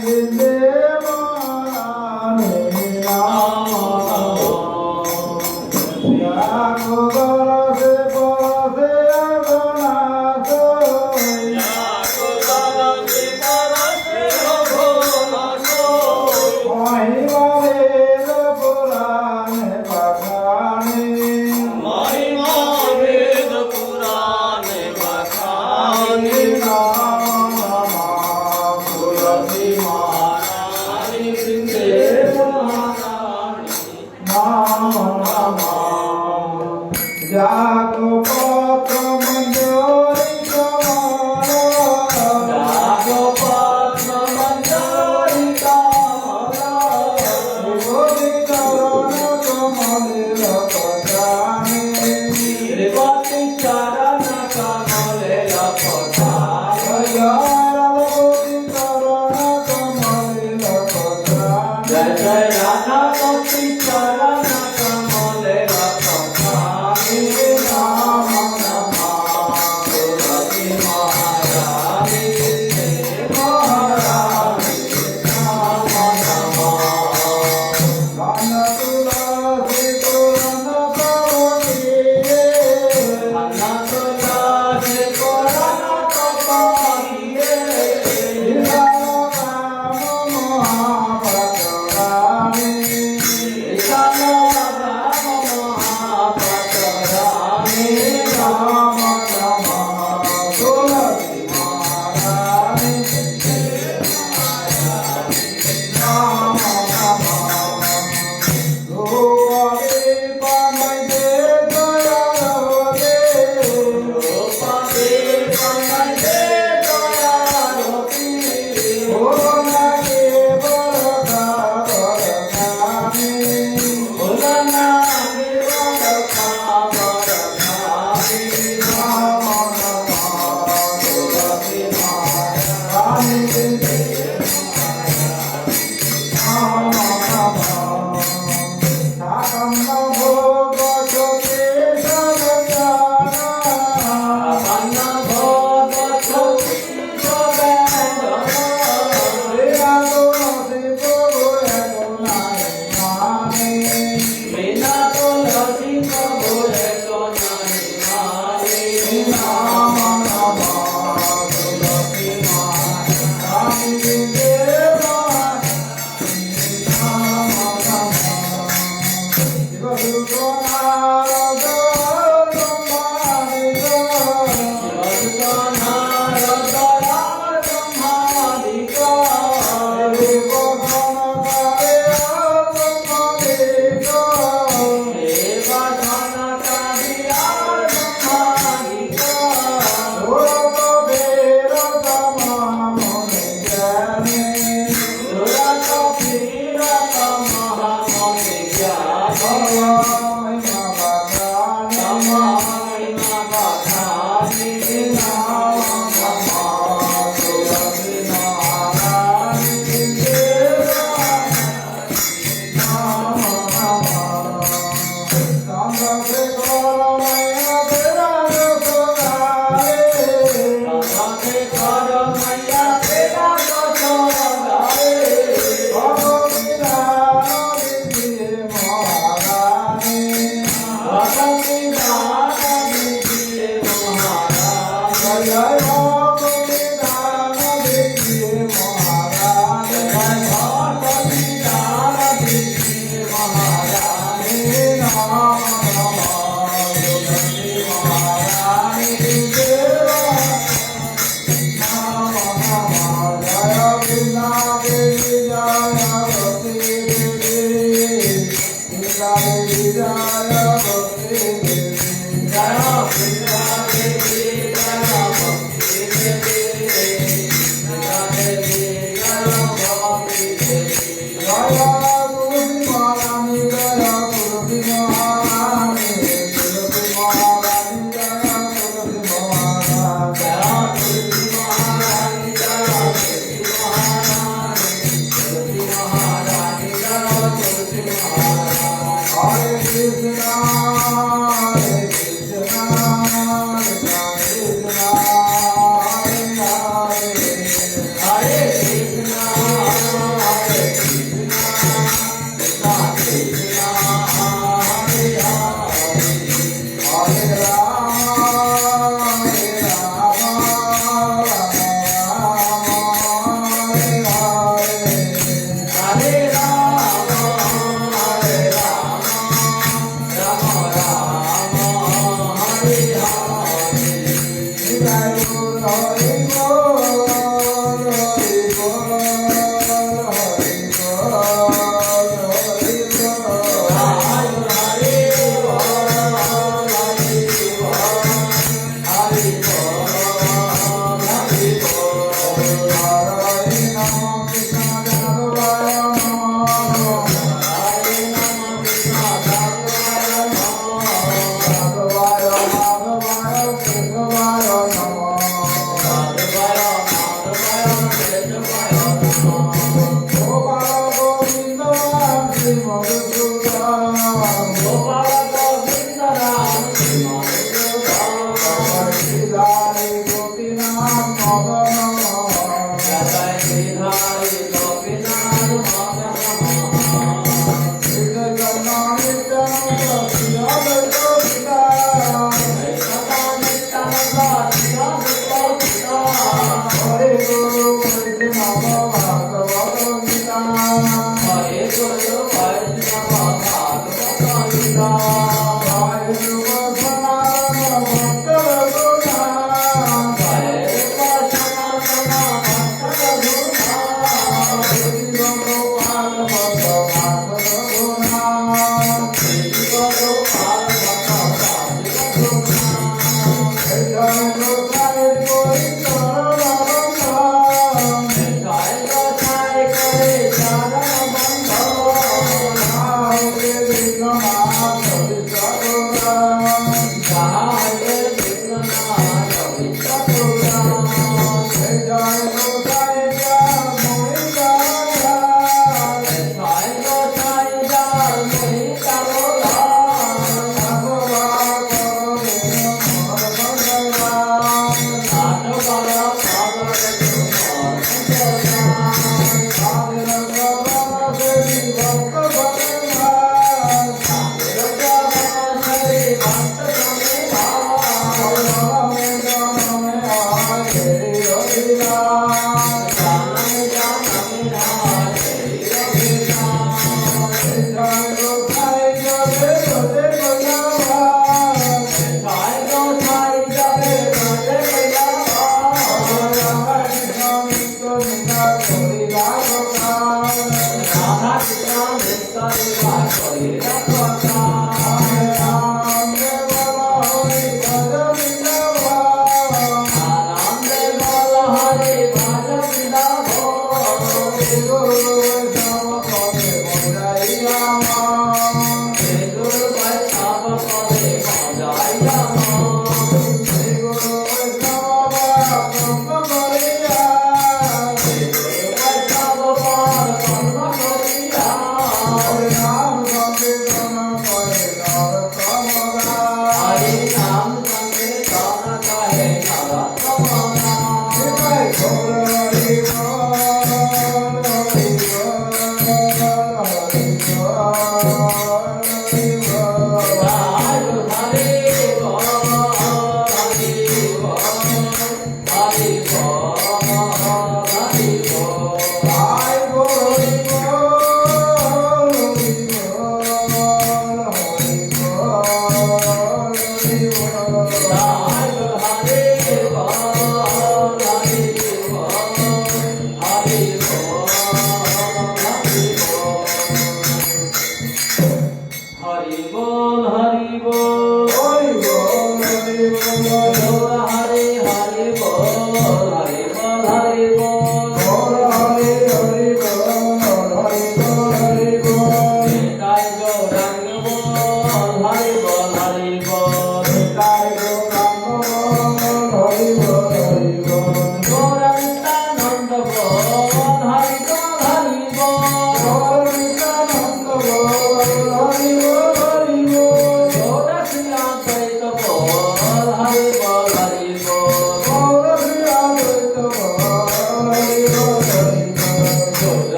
Hare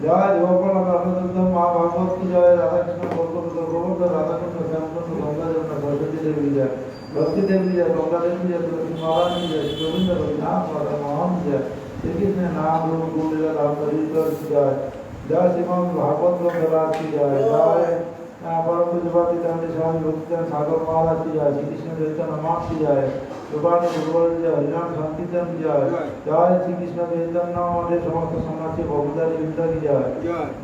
জয় গোপাল রাধাকৃষ্ণ মা ভাগবত কি জয়, রাধাকৃষ্ণ গোপীনাথ গোবিন্দ, রাধাকৃষ্ণ শ্যামচন্দ্র গঙ্গা যমুনা সরস্বতী দেবী জয়, লক্ষ্মী দেবী জয়, গঙ্গা দেবী জয়, তুলসী মহারানী জয়, গোবিন্দ রঘুনাথ রাধা মোহন জয়, শ্রীকৃষ্ণ নাম রূপ গুণলীলা রাম হরিদ্বার জয়, জয় শ্রীমদ ভাগবত গ্রন্থরাজ কি জয়, জয় परम पूज्यपाद चंद्र स्वामी भक्तिदान सागर महाराज की जय, श्री कृष्ण चैतन्य महाप्रभु की जय, रूपानी गुरुवर जय, हरिनाम संकीर्तन की जय, जय श्री कृष्ण चैतन्य मठे समस्त समाज भक्तदारी वृंद की जय,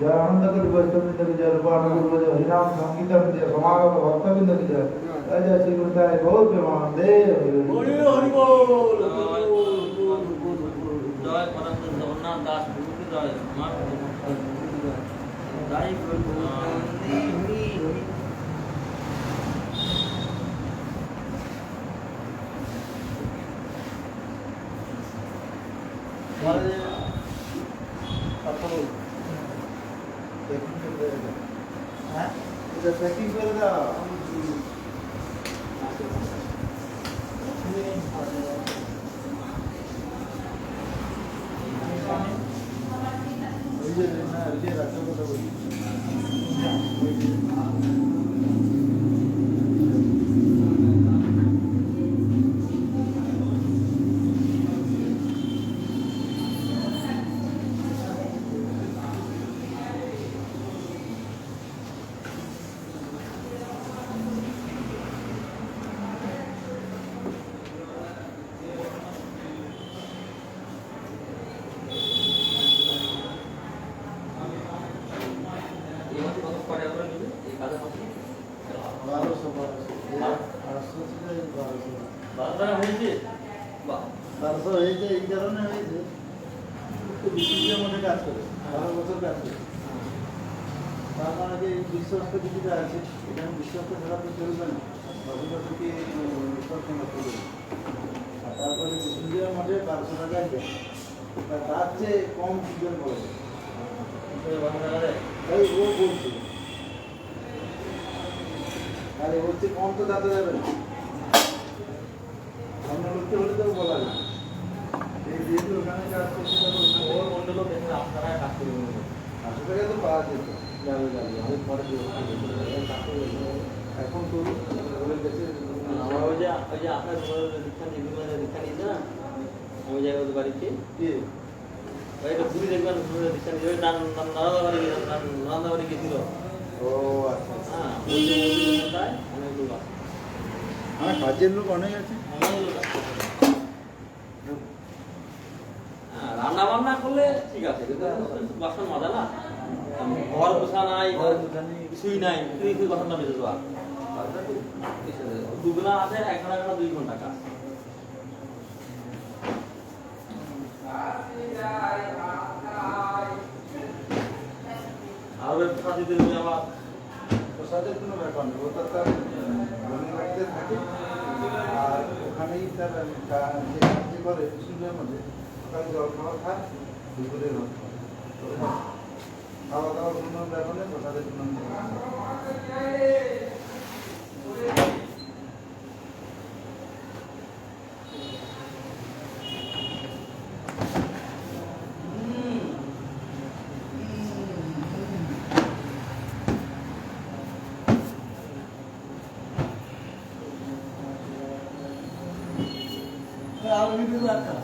जय आनंद कवि वैष्णववृंद की जय, रूपानी गुरुवर जय, हरिनाम संकीर्तन की जय, समागम भक्तवृंद की जय, जय जय श्री गुरुदेव गौर प्रेमानंदे হরি হরি বল জয় পরম জগন্নাথ দাস প্রভু জয় মা জয় প্রভু হ্যাঁ এটা প্যাকিং করে দাও। ওই যে না ওই যে রাখার কথা বলি। তারপর হয়েছে এই কারণে হয়েছে বিশ্বজিতের মধ্যে কাজ করে 12 বছর কাজ করে, তার মানে যে বিশ্বস্ত কিছুটা আছে, এখানে বিশ্বস্ত ছাড়া তো চলবে না, ভবিষ্যৎকে বিশ্বস্ত না করবে। আর তারপরে বিশ্বজিতের মধ্যে 1200 টাকা দেয়, তার চেয়ে কম দুজন বলে তাই ও বলছে, আর এ বলছে কম তো তাতে যাবে না, অন্য লোককে হলে তো বলা যায়। এই যেহেতু ওখানে কাজ করছে ওর অন্য লোক এখানে আপনারা কাজ করে 500 টাকা তো পাওয়া যেত, যাবে অনেক পরে এখন তো ওদের কাছে আমার ওই যে আপনার দীক্ষা দীক্ষা নিয়েছে না, ওই জায়গায় ওদের বাড়িতে কি ওই একটা ঘুরি দেখবেন দীক্ষা নিয়েছে, ওই নান্দা বাড়ি গেছিল। ও আচ্ছা হ্যাঁ অনেক লোক আছে, আমার কাজের লোক অনেক আছে। অনেক লোক আছে। রান্না বান্না করলে ঠিক আছে, কিন্তু বাসন মাজা না, ঘর পোষা নাই, কিছুই নাই, তুই বাসন না বেঁচে দেওয়া দুগুলা আছে, 1 ঘন্টা 2 ঘন্টা কাজ। আর ওই পোষা দিতে হবে আবার, প্রসাদের কোনো ব্যাপার নেই, ও তার জমি বাড়িতে থাকে আর ওখানেই তার যে কাজ করে স্কুলের মধ্যে, সকালে জল খাওয়া খায়, দুপুরে ভাত খায়, খাওয়া দাওয়ার কোনো ব্যাপার নেই, প্রসাদের কোনো ব্যাপার নেই। আর ভিডিও রাখা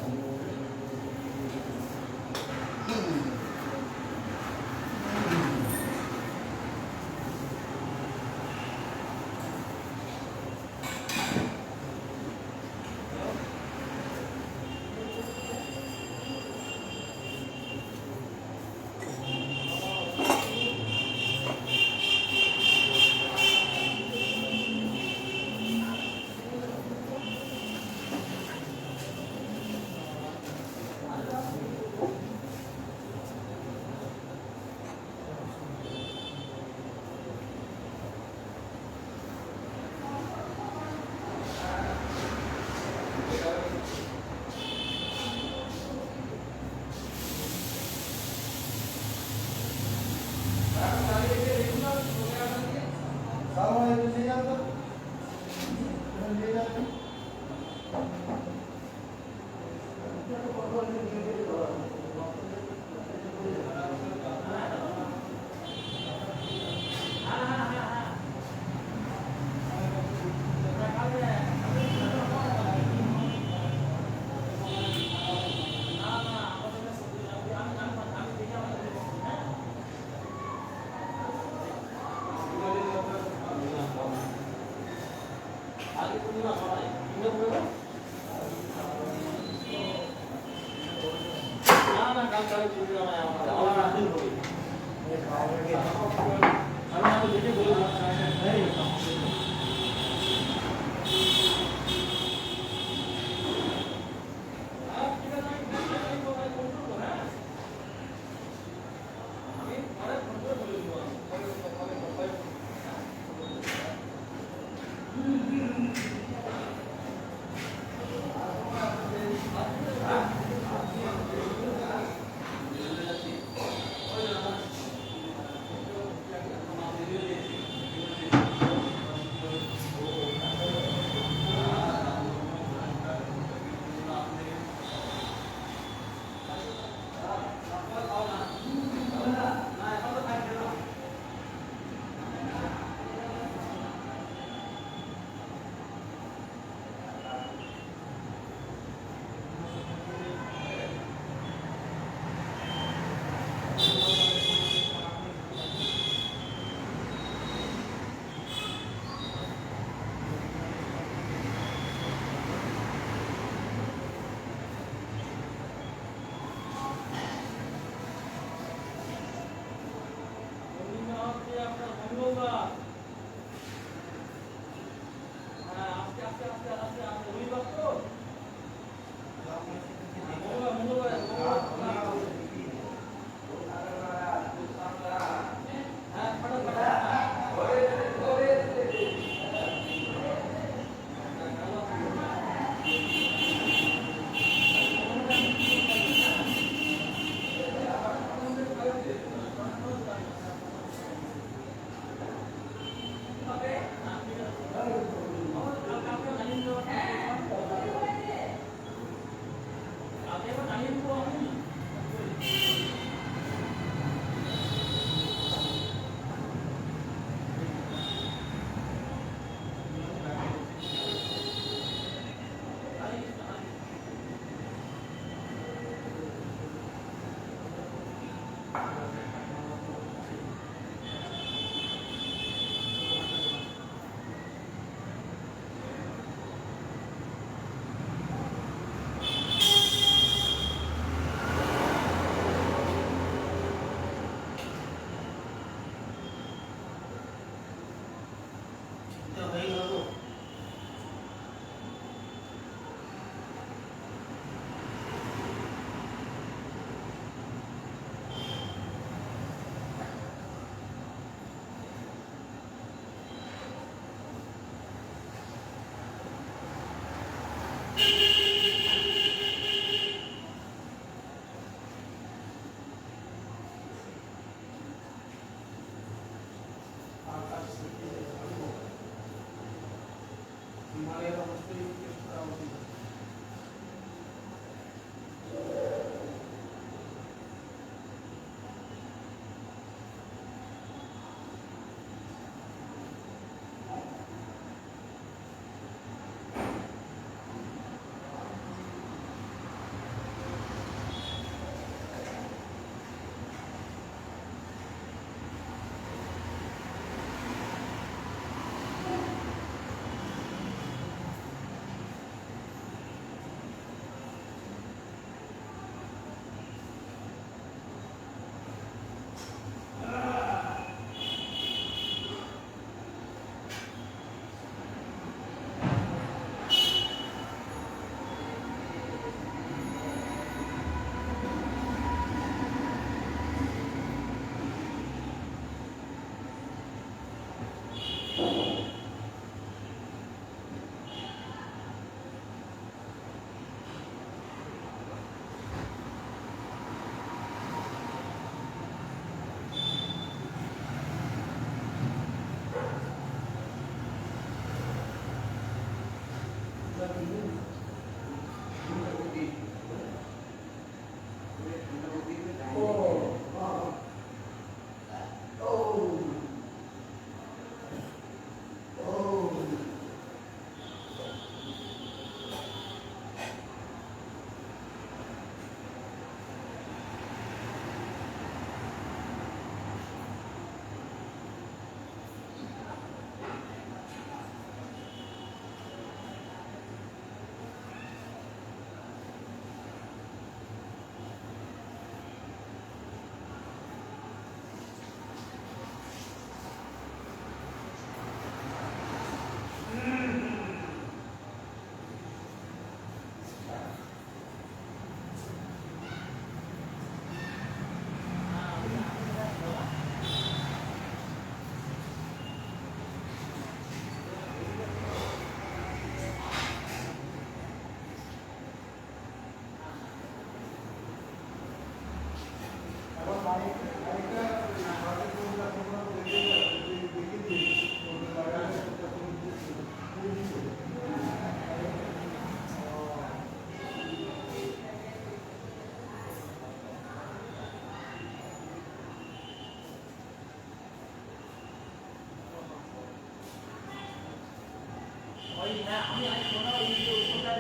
জগন্নাথ বলদেব সুভদ্রা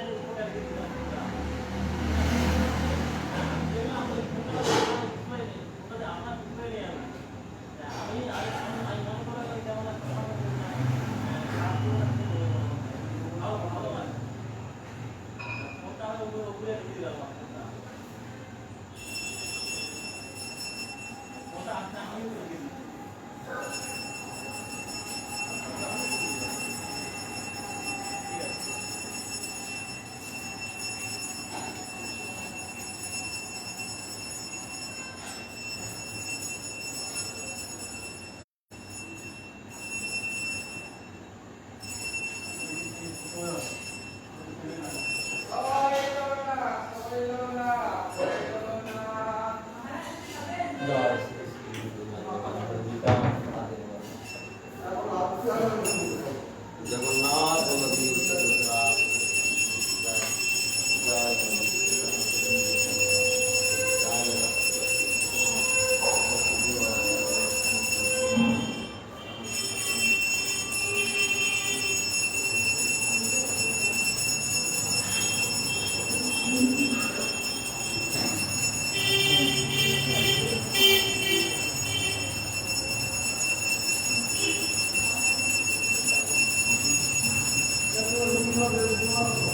জয় Gracias.